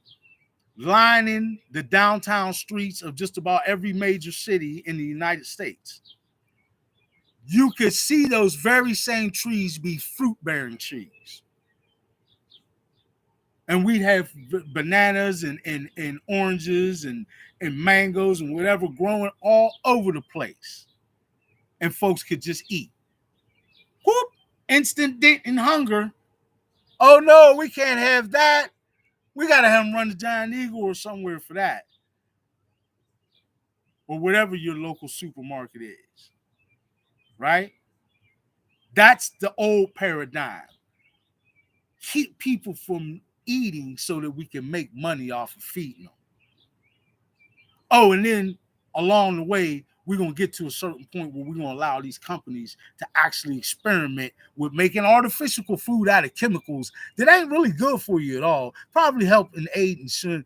S1: lining the downtown streets of just about every major city in the United States, you could see those very same trees be fruit-bearing trees. And we'd have bananas and oranges and mangoes and whatever growing all over the place. And folks could just eat. Whoop! Instant dent and hunger. Oh no, we can't have that. We got to have them run to Giant Eagle or somewhere for that. Or whatever your local supermarket is. Right? That's the old paradigm. Keep people from eating so that we can make money off of feeding them. Oh, and then along the way, we're going to get to a certain point where we're going to allow these companies to actually experiment with making artificial food out of chemicals that ain't really good for you at all. Probably help and aid in shortening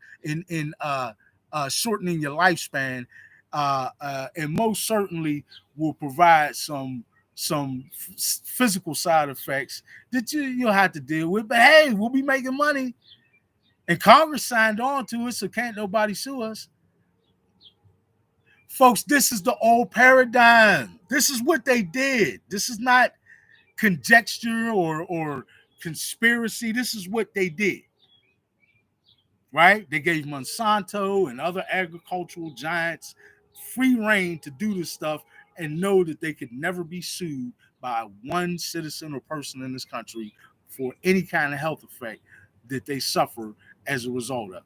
S1: your lifespan, and most certainly will provide some physical side effects that you'll have to deal with. But hey, we'll be making money. And Congress signed on to it, so can't nobody sue us. Folks, this is the old paradigm. This is what they did. This is not conjecture or conspiracy. This is what they did, right? They gave Monsanto and other agricultural giants free reign to do this stuff and know that they could never be sued by one citizen or person in this country for any kind of health effect that they suffer as a result of it.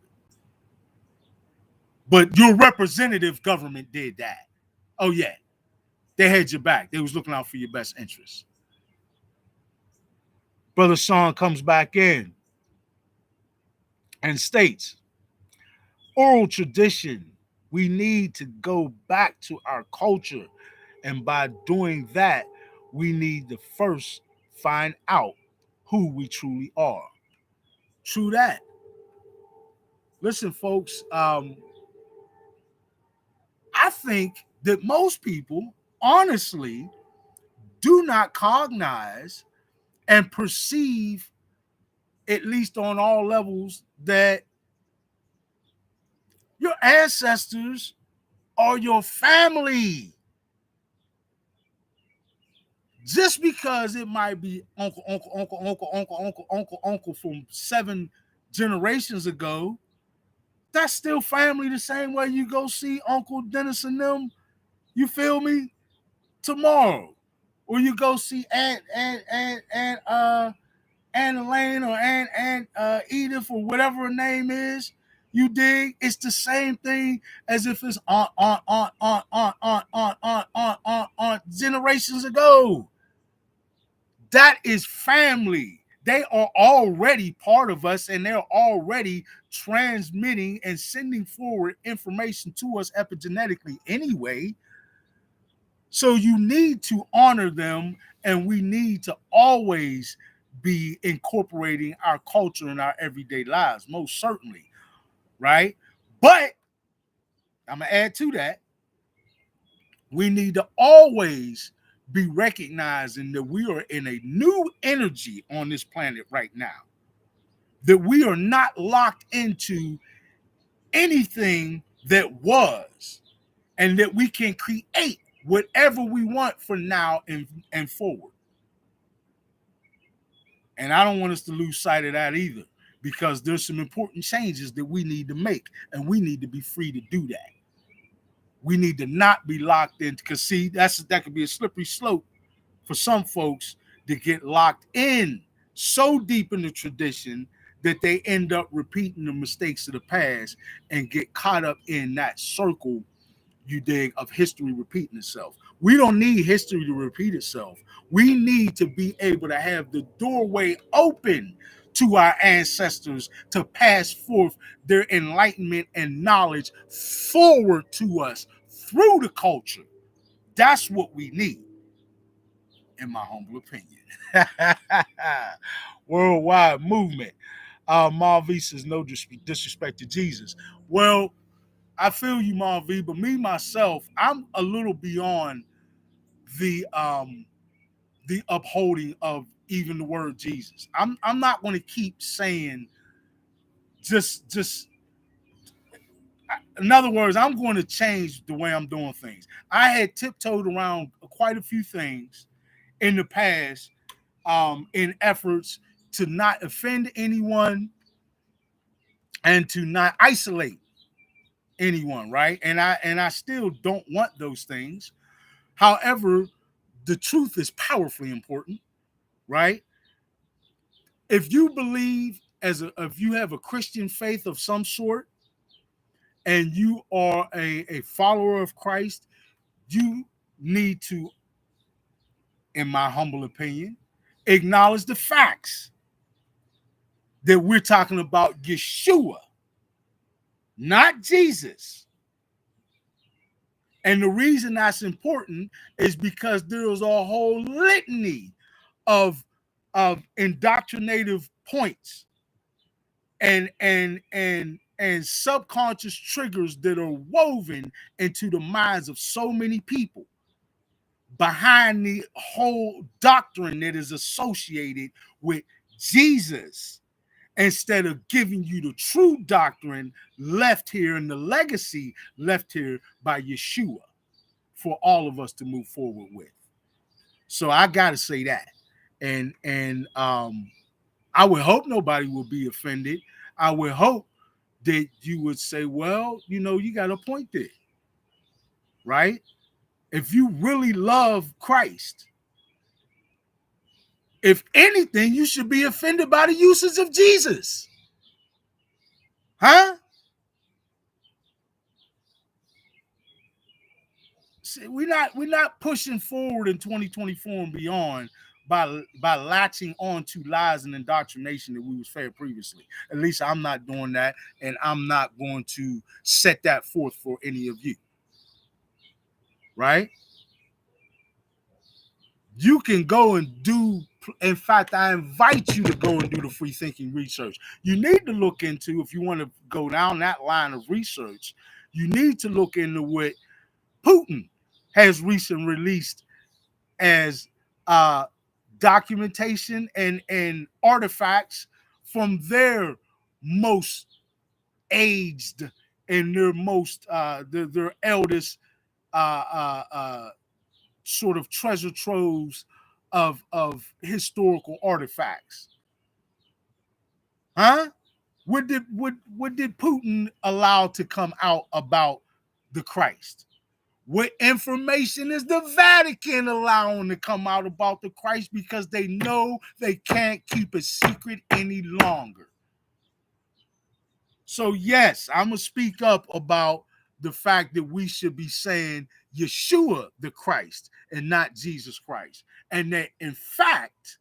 S1: But your representative government did that. Oh yeah, they had your back. They was looking out for your best interests. Brother Sean comes back in and states, oral tradition, we need to go back to our culture. And by doing that, we need to first find out who we truly are. True that. Listen, folks, I think that most people honestly do not cognize and perceive, at least on all levels, that your ancestors are your family. Just because it might be uncle from 7 generations ago, that's still family the same way you go see Uncle Dennis and them, you feel me, tomorrow. Or you go see Aunt Elaine or Aunt Edith or whatever her name is. You dig? It's the same thing as if it's aunt generations ago. That is family. They are already part of us, and they're already transmitting and sending forward information to us epigenetically anyway. So you need to honor them, and we need to always be incorporating our culture in our everyday lives, most certainly, right? But I'm going to add to that. We need to always be recognizing that we are in a new energy on this planet right now, that we are not locked into anything that was, and that we can create whatever we want for now and forward. And I don't want us to lose sight of that either, because there's some important changes that we need to make, and we need to be free to do that. We need to not be locked in, because see, that could be a slippery slope for some folks to get locked in so deep in the tradition that they end up repeating the mistakes of the past and get caught up in that circle, you dig, of history repeating itself. We don't need history to repeat itself. We need to be able to have the doorway open to our ancestors to pass forth their enlightenment and knowledge forward to us through the culture. That's what we need, in my humble opinion. Worldwide movement. Marv says, no disrespect to Jesus. Well, I feel you, Marv, but me, myself, I'm a little beyond the upholding of even the word Jesus. I'm not going to keep saying just in other words, I'm going to change the way I'm doing things. I had tiptoed around quite a few things in the past in efforts to not offend anyone and to not isolate anyone, right? And I still don't want those things. However, the truth is powerfully important, right? If you believe if you have a Christian faith of some sort and you are a follower of Christ, you need to, in my humble opinion, acknowledge the facts that we're talking about Yeshua, not Jesus. And the reason that's important is because there's a whole litany of indoctrinative points and subconscious triggers that are woven into the minds of so many people behind the whole doctrine that is associated with Jesus, instead of giving you the true doctrine left here and the legacy left here by Yeshua for all of us to move forward with. So I gotta say that. And I would hope nobody will be offended. I would hope that you would say, well, you got a point there, right? If you really love Christ, if anything, you should be offended by the usage of Jesus. Huh? See, we're not pushing forward in 2024 and beyond by latching on to lies and indoctrination that we was fed previously. At least I'm not doing that, and I'm not going to set that forth for any of you. Right? You can go and do, in fact, I invite you to go and do the free thinking research. You need to look into, if you want to go down that line of research, you need to look into what Putin has recently released as documentation and artifacts from their most aged and their most their eldest sort of treasure troves of historical artifacts. Huh? What did Putin allow to come out about the Christ? What information is the Vatican allowing to come out about the Christ, because they know they can't keep it secret any longer? So yes, I'm going to speak up about the fact that we should be saying Yeshua the Christ and not Jesus Christ. And that, in fact,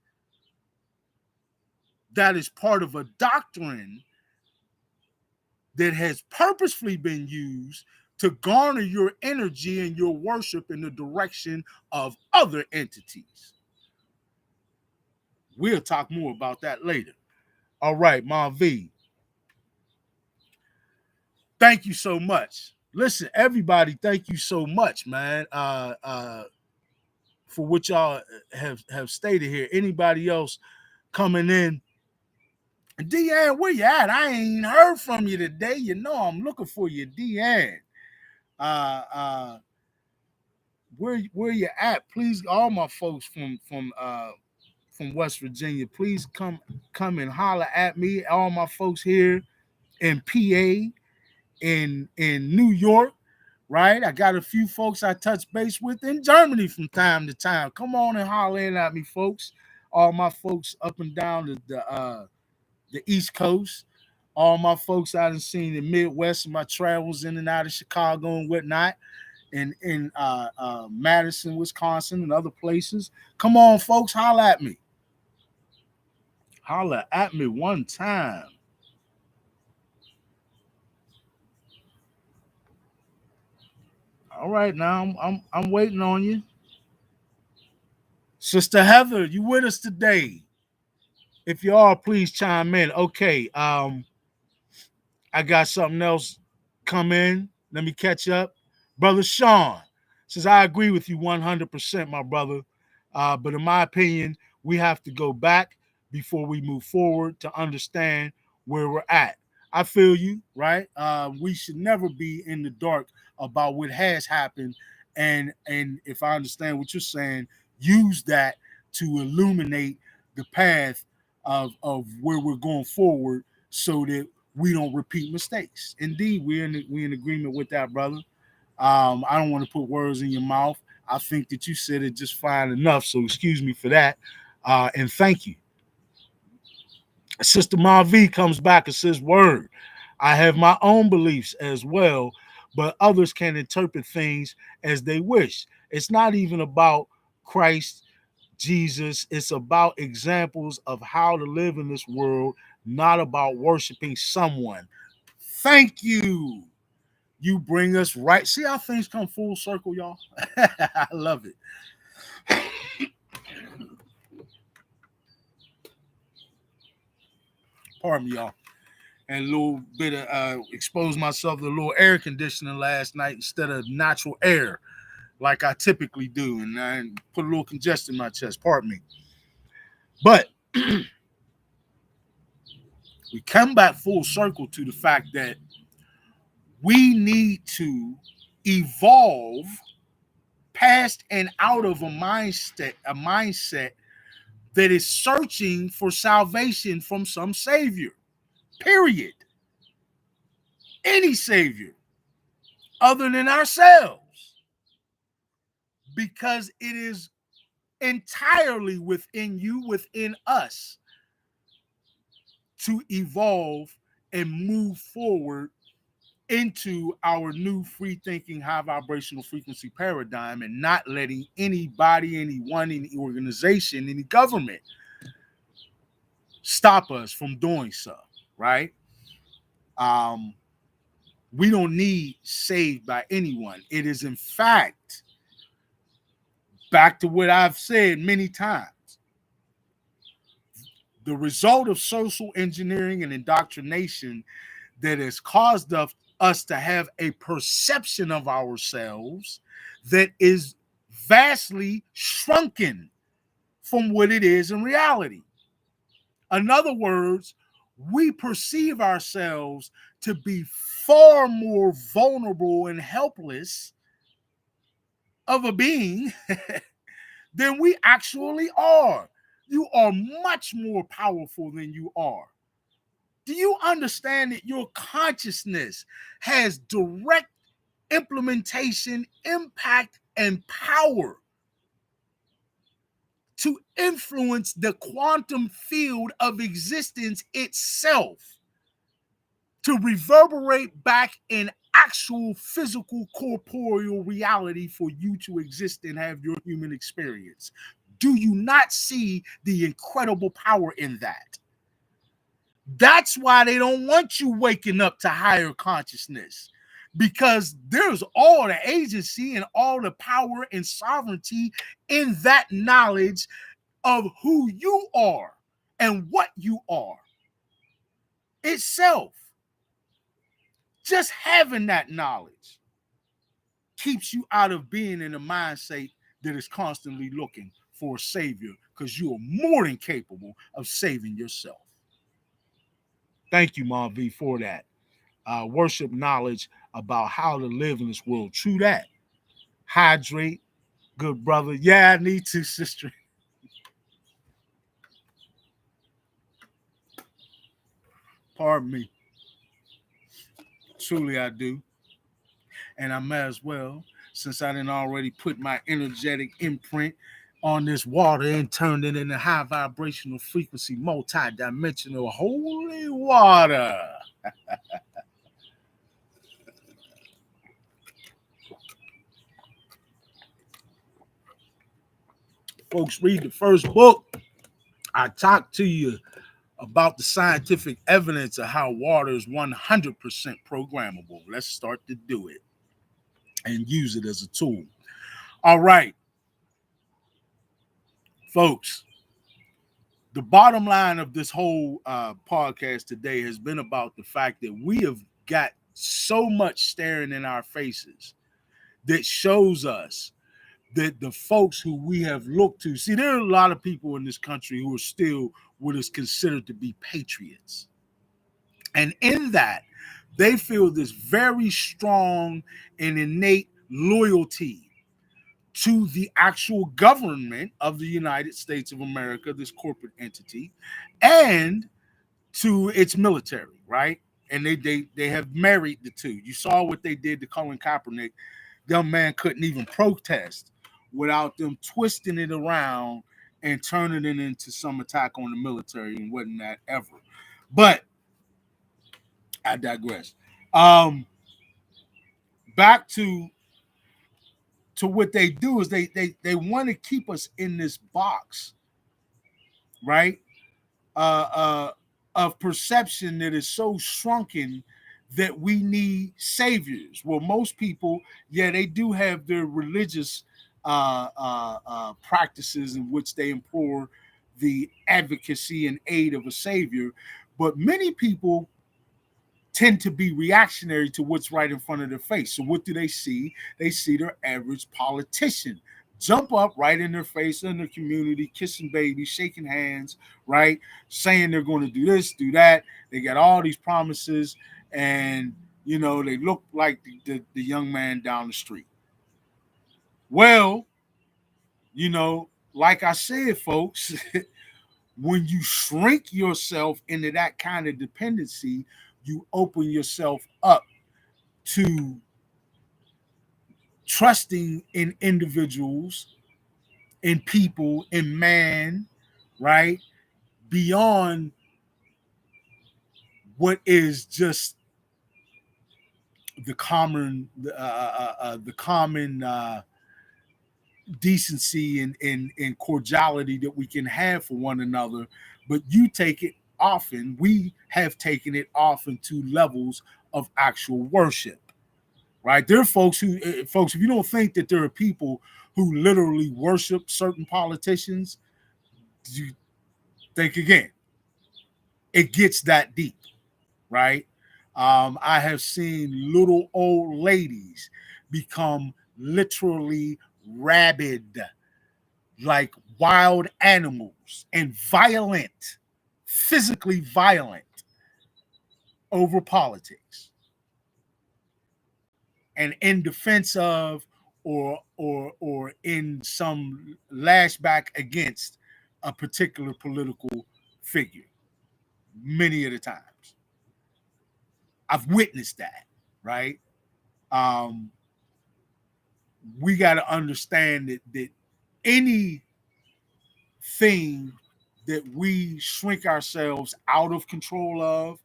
S1: that is part of a doctrine that has purposefully been used to garner your energy and your worship in the direction of other entities. We'll talk more about that later. All right, Ma V. Thank you so much. Listen, everybody, thank you so much, man, for what y'all have stated here. Anybody else coming in? Deanne, where you at? I ain't heard from you today. I'm looking for you, Deanne. Where you at? Please, all my folks from West Virginia, please come and holler at me. All my folks here in PA, in New York, right? I got a few folks I touch base with in Germany from time to time. Come on and holler in at me, folks. All my folks up and down the East Coast. All my folks I done seen in the Midwest in my travels in and out of Chicago and whatnot, and in Madison, Wisconsin, and other places. Come on, folks, holler at me. Holler at me one time. All right, now I'm waiting on you. Sister Heather, you with us today? If you are, please chime in. Okay, I got something else come in. Let me catch up. Brother Sean says, I agree with you 100%, my brother. But in my opinion, we have to go back before we move forward to understand where we're at. I feel you, right? We should never be in the dark about what has happened. And if I understand what you're saying, use that to illuminate the path of where we're going forward so that we don't repeat mistakes. Indeed, we're in agreement with that, brother. I don't want to put words in your mouth. I think that you said it just fine enough, so excuse me for that. And thank you. Sister Mavi comes back and says, word, I have my own beliefs as well, but others can interpret things as they wish. It's not even about Christ, Jesus. It's about examples of how to live in this world, not about worshiping someone. Thank you. You bring us right. See how things come full circle, y'all? I love it. Pardon me, y'all. And a little bit of exposed myself to a little air conditioning last night instead of natural air like I typically do. And I put a little congestion in my chest. Pardon me. But we come back full circle to the fact that we need to evolve past and out of a mindset that is searching for salvation from some savior, period. Any savior other than ourselves, because it is entirely within you, within us, to evolve and move forward into our new free thinking, high vibrational frequency paradigm, and not letting anybody, anyone, any organization, any government stop us from doing so, right? We don't need saved by anyone. It is, in fact, back to what I've said many times, the result of social engineering and indoctrination that has caused us to have a perception of ourselves that is vastly shrunken from what it is in reality. In other words, we perceive ourselves to be far more vulnerable and helpless of a being than we actually are. You are much more powerful than you are. Do you understand that your consciousness has direct implementation, impact, and power to influence the quantum field of existence itself, to reverberate back in actual physical corporeal reality for you to exist and have your human experience? Do you not see the incredible power in that? That's why they don't want you waking up to higher consciousness, because there's all the agency and all the power and sovereignty in that knowledge of who you are and what you are itself. Just having that knowledge keeps you out of being in a mindset that is constantly looking for a savior, because you are more than capable of saving yourself. Thank you, Mom V, for that. Worship knowledge about how to live in this world. True that. Hydrate, good brother. Yeah, I need to, sister. Pardon me. Truly, I do. And I may as well, since I didn't already put my energetic imprint on this water and turned it into high vibrational frequency, multi-dimensional holy water. Folks, read the first book. I talked to you about the scientific evidence of how water is 100% programmable. Let's start to do it and use it as a tool. All right, folks, the bottom line of this whole podcast today has been about the fact that we have got so much staring in our faces that shows us that the folks who we have looked to, see, there are a lot of people in this country who are still what is considered to be patriots. And in that, they feel this very strong and innate loyalty to the actual government of the United States of America, this corporate entity, and to its military, right? And they have married the two. You saw what they did to Colin Kaepernick. Young man couldn't even protest without them twisting it around and turning it into some attack on the military, and wasn't that ever. But I digress. Back to what they do is they want to keep us in this box, right? Of perception that is so shrunken that we need saviors. Well, most people, yeah, they do have their religious practices in which they implore the advocacy and aid of a savior, but many people tend to be reactionary to what's right in front of their face. So what do they see? They see their average politician jump up right in their face, in their community, kissing babies, shaking hands, right? Saying they're going to do this, do that. They got all these promises, and, you know, they look like the young man down the street. Well, you know, like I said, folks, When you shrink yourself into that kind of dependency, you open yourself up to trusting in individuals, in people, in man, right? Beyond what is just the common decency and cordiality that we can have for one another, but you take it often. We have taken it often to levels of actual worship, right? There are folks, if you don't think that there are people who literally worship certain politicians, you think again. It gets that deep, right? I have seen little old ladies become literally rabid, like wild animals, and violent, physically violent over politics, and in defense of or in some lashback against a particular political figure. Many of the times, I've witnessed that, right? Um, we got to understand that anything that we shrink ourselves out of control of,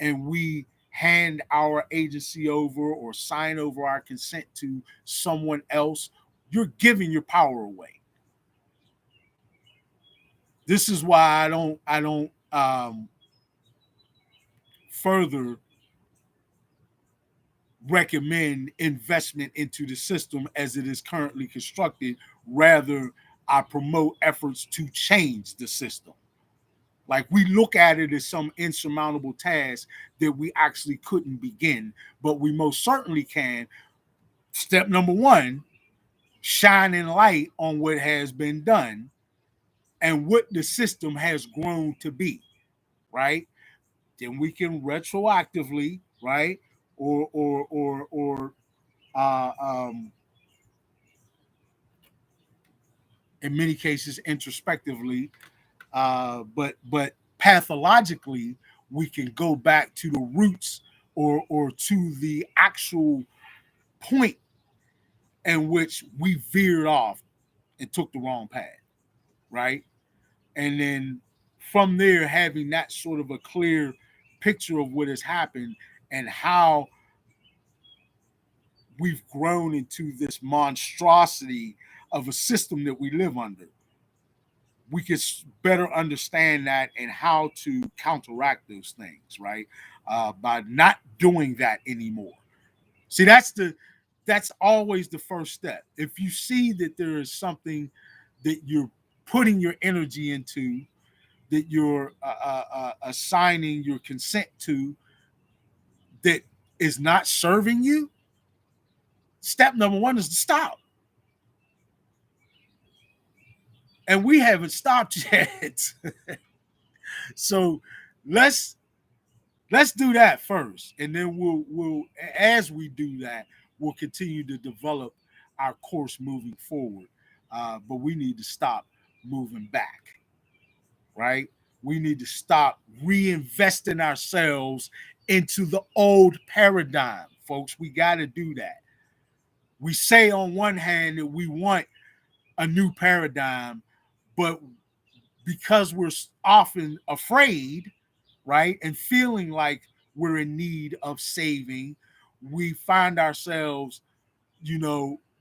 S1: and we hand our agency over or sign over our consent to someone else, you're giving your power away. This is why I don't further recommend investment into the system as it is currently constructed. Rather, I promote efforts to change the system. Like, we look at it as some insurmountable task that we actually couldn't begin, but we most certainly can. Step number one, shining light on what has been done and what the system has grown to be, right? Then we can retroactively, right, or uh, um, in many cases introspectively, but pathologically, we can go back to the roots or to the actual point in which we veered off and took the wrong path, right? And then from there, having that sort of a clear picture of what has happened and how we've grown into this monstrosity of a system that we live under, we can better understand that and how to counteract those things, right? By not doing that anymore. See, that's always the first step. If you see that there is something that you're putting your energy into, that you're assigning your consent to, that is not serving you, step number one is to stop. And we haven't stopped yet. So let's do that first, and then we'll as we do that, we'll continue to develop our course moving forward. But we need to stop moving back, right? We need to stop reinvesting ourselves into the old paradigm, folks. We got to do that. We say on one hand that we want a new paradigm, but because we're often afraid, right, and feeling like we're in need of saving, we find ourselves,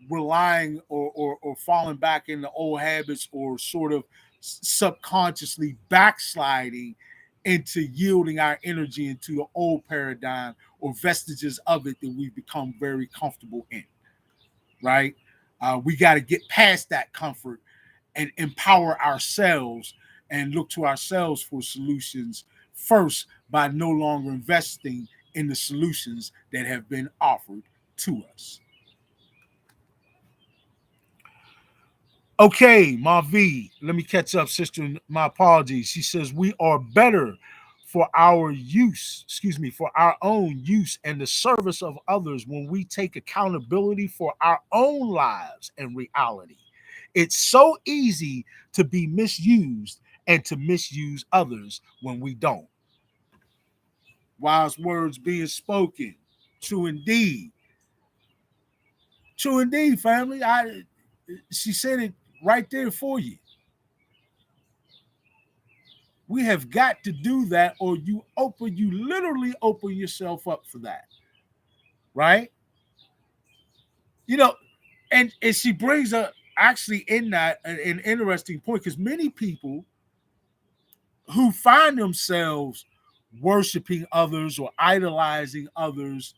S1: relying or falling back into old habits, or sort of subconsciously backsliding into yielding our energy into an old paradigm or vestiges of it that we've become very comfortable in, right? We got to get past that comfort and empower ourselves and look to ourselves for solutions first, by no longer investing in the solutions that have been offered to us. Okay, Mavi, let me catch up, sister. My apologies. She says we are better for our use, for our own use and the service of others when we take accountability for our own lives and reality. It's so easy to be misused and to misuse others when we don't. Wise words being spoken. True indeed. True indeed, family. She said it right there for you. We have got to do that, or you literally open yourself up for that. Right? You know, and she brings up actually in that an interesting point, because many people who find themselves worshiping others or idolizing others,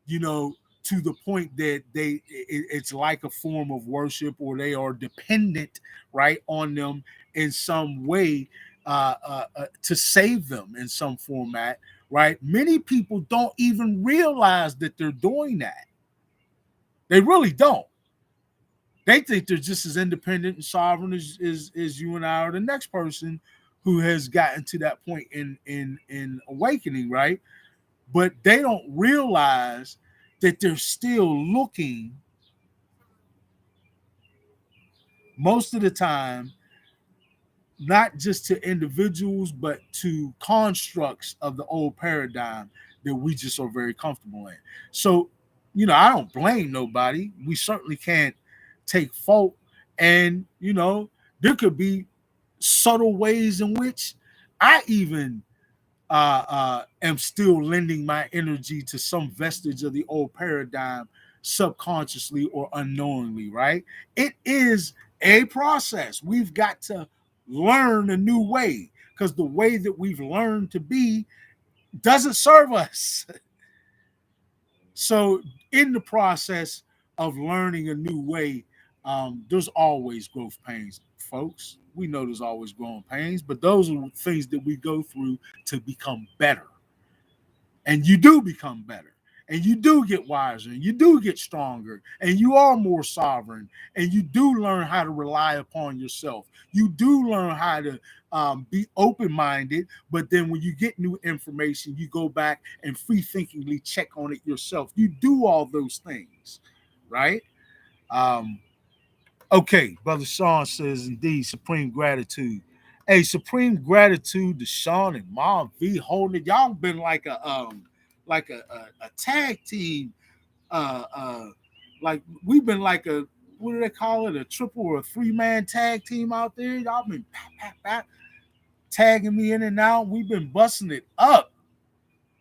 S1: you know, to the point that it's like a form of worship, or they are dependent, right, on them in some way, to save them in some format, right? Many people don't even realize that they're doing that. They really don't. They think they're just as independent and sovereign as you and I, or the next person who has gotten to that point in awakening, right? But they don't realize that they're still looking most of the time not just to individuals, but to constructs of the old paradigm that we just are very comfortable in. So, I don't blame nobody. We certainly can't take fault. And, there could be subtle ways in which I even am still lending my energy to some vestige of the old paradigm, subconsciously or unknowingly, right? It is a process. We've got to learn a new way, because the way that we've learned to be doesn't serve us. So, in the process of learning a new way, there's always growth pains, folks. We know there's always growing pains, but those are things that we go through to become better. And you do become better, and you do get wiser, and you do get stronger, and you are more sovereign, and you do learn how to rely upon yourself. You do learn how to be open-minded, but then when you get new information, you go back and free-thinkingly check on it yourself. You do all those things, right? um, Okay, Brother Sean says, indeed, supreme gratitude. Hey, supreme gratitude to Sean and Mom V holding it. Y'all been like a tag team. Uh uh like we've been like a, what do they call it? A triple or a three-man tag team out there. Y'all been tagging me in and out. We've been busting it up.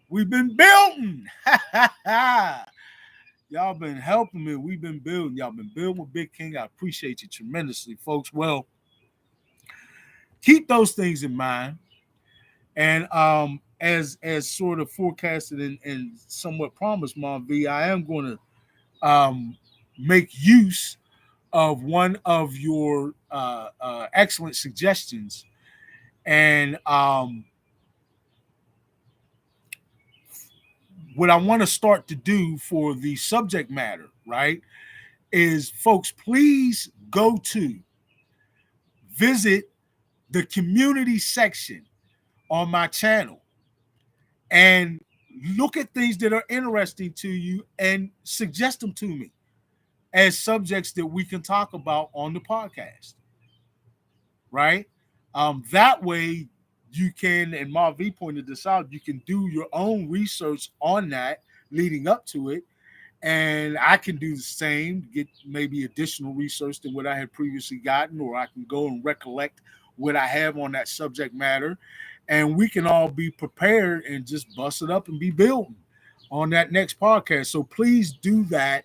S1: We've been building. Y'all been helping me. We've been building. Y'all been building with Big King. I appreciate you tremendously, folks. Well, keep those things in mind. And as sort of forecasted and somewhat promised, Mom V, I am going to make use of one of your excellent suggestions. And what I want to start to do for the subject matter, right, is, folks, please go to visit the community section on my channel and look at things that are interesting to you and suggest them to me as subjects that we can talk about on the podcast, right? That way you can, and Marv pointed this out, you can do your own research on that leading up to it. And I can do the same, get maybe additional research than what I had previously gotten, or I can go and recollect what I have on that subject matter. And we can all be prepared and just bust it up and be building on that next podcast. So please do that.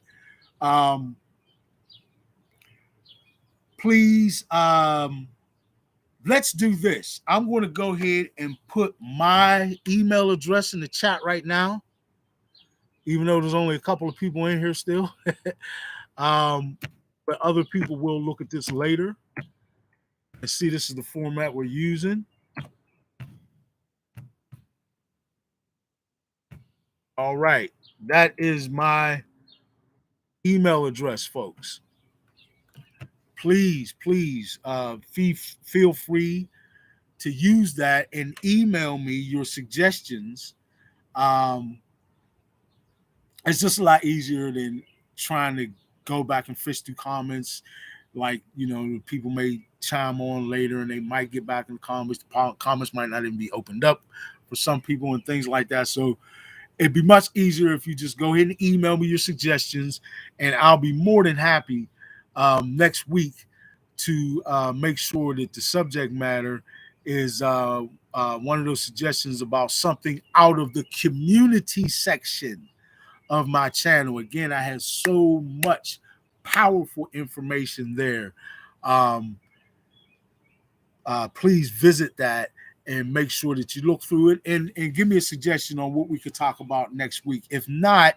S1: Please, let's do this. I'm going to go ahead and put my email address in the chat right now, even though there's only a couple of people in here still. But other people will look at this later and see this is the format we're using. All right. That is my email address, folks. Please, feel free to use that and email me your suggestions. It's just a lot easier than trying to go back and fish through comments. Like, people may chime on later, and they might get back in the comments. The comments might not even be opened up for some people and things like that. So it'd be much easier if you just go ahead and email me your suggestions, and I'll be more than happy next week to make sure that the subject matter is one of those suggestions about something out of the community section of my channel. Again, I have so much powerful information there. Um, Please visit that and make sure that you look through it and give me a suggestion on what we could talk about next week. If not,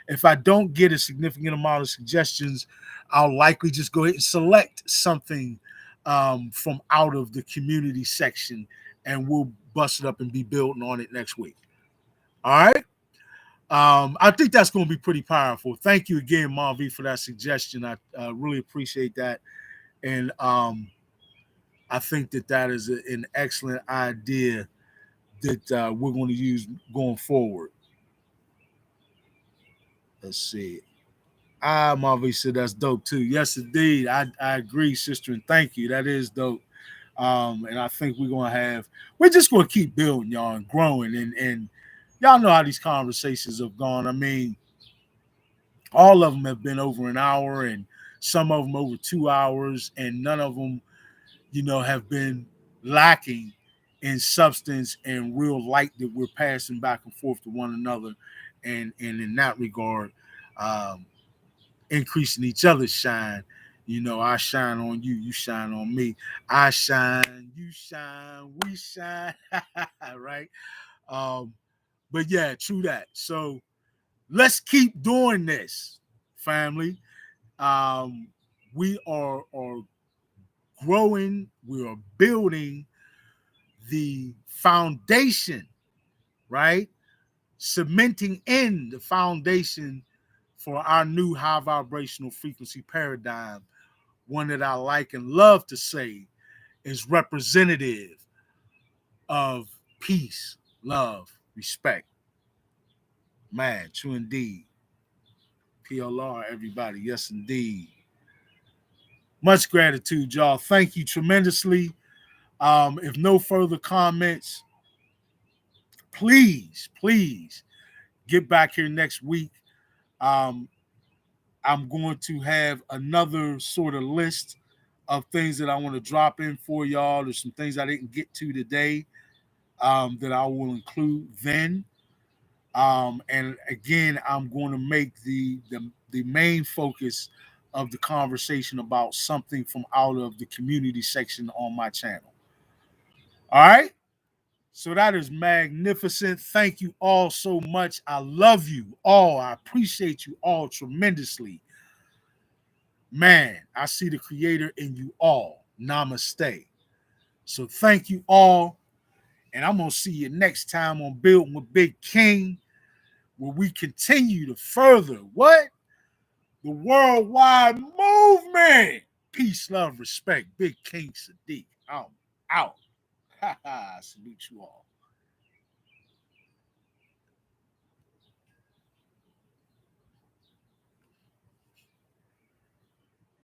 S1: if I don't get a significant amount of suggestions, I'll likely just go ahead and select something from out of the community section, and we'll bust it up and be building on it next week. All right. I think that's going to be pretty powerful. Thank you again, Marvi, for that suggestion. I really appreciate that. And I think that is an excellent idea that we're going to use going forward. Let's see. Marvi said that's dope too. Yes, indeed. I agree, sister, and thank you. That is dope. And I think we're just going to keep building, y'all, and growing. And y'all know how these conversations have gone. I mean, all of them have been over an hour, and some of them over 2 hours, and none of them, have been lacking in substance and real light that we're passing back and forth to one another, and in that regard, increasing each other's shine. I shine on you, you shine on me. I shine, you shine, we shine. Right? But yeah, true that. So let's keep doing this, family. We are growing, we are building the foundation, right? Cementing in the foundation for our new high vibrational frequency paradigm. One that I like and love to say is representative of peace, love, respect. Man, true indeed. PLR, everybody. Yes, indeed. Much gratitude, y'all. Thank you tremendously. If no further comments, please get back here next week. I'm going to have another sort of list of things that I want to drop in for y'all. There's some things I didn't get to today that I will include then. And again, I'm going to make the main focus of the conversation about something from out of the community section on my channel. All right. So that is magnificent. Thank you all so much. I love you all. I appreciate you all tremendously. Man, I see the creator in you all. Namaste. So thank you all. And I'm going to see you next time on Building with Big King, where we continue to further what? The worldwide movement. Peace, love, respect. Big King Sadiq. I'm out. Salute you all.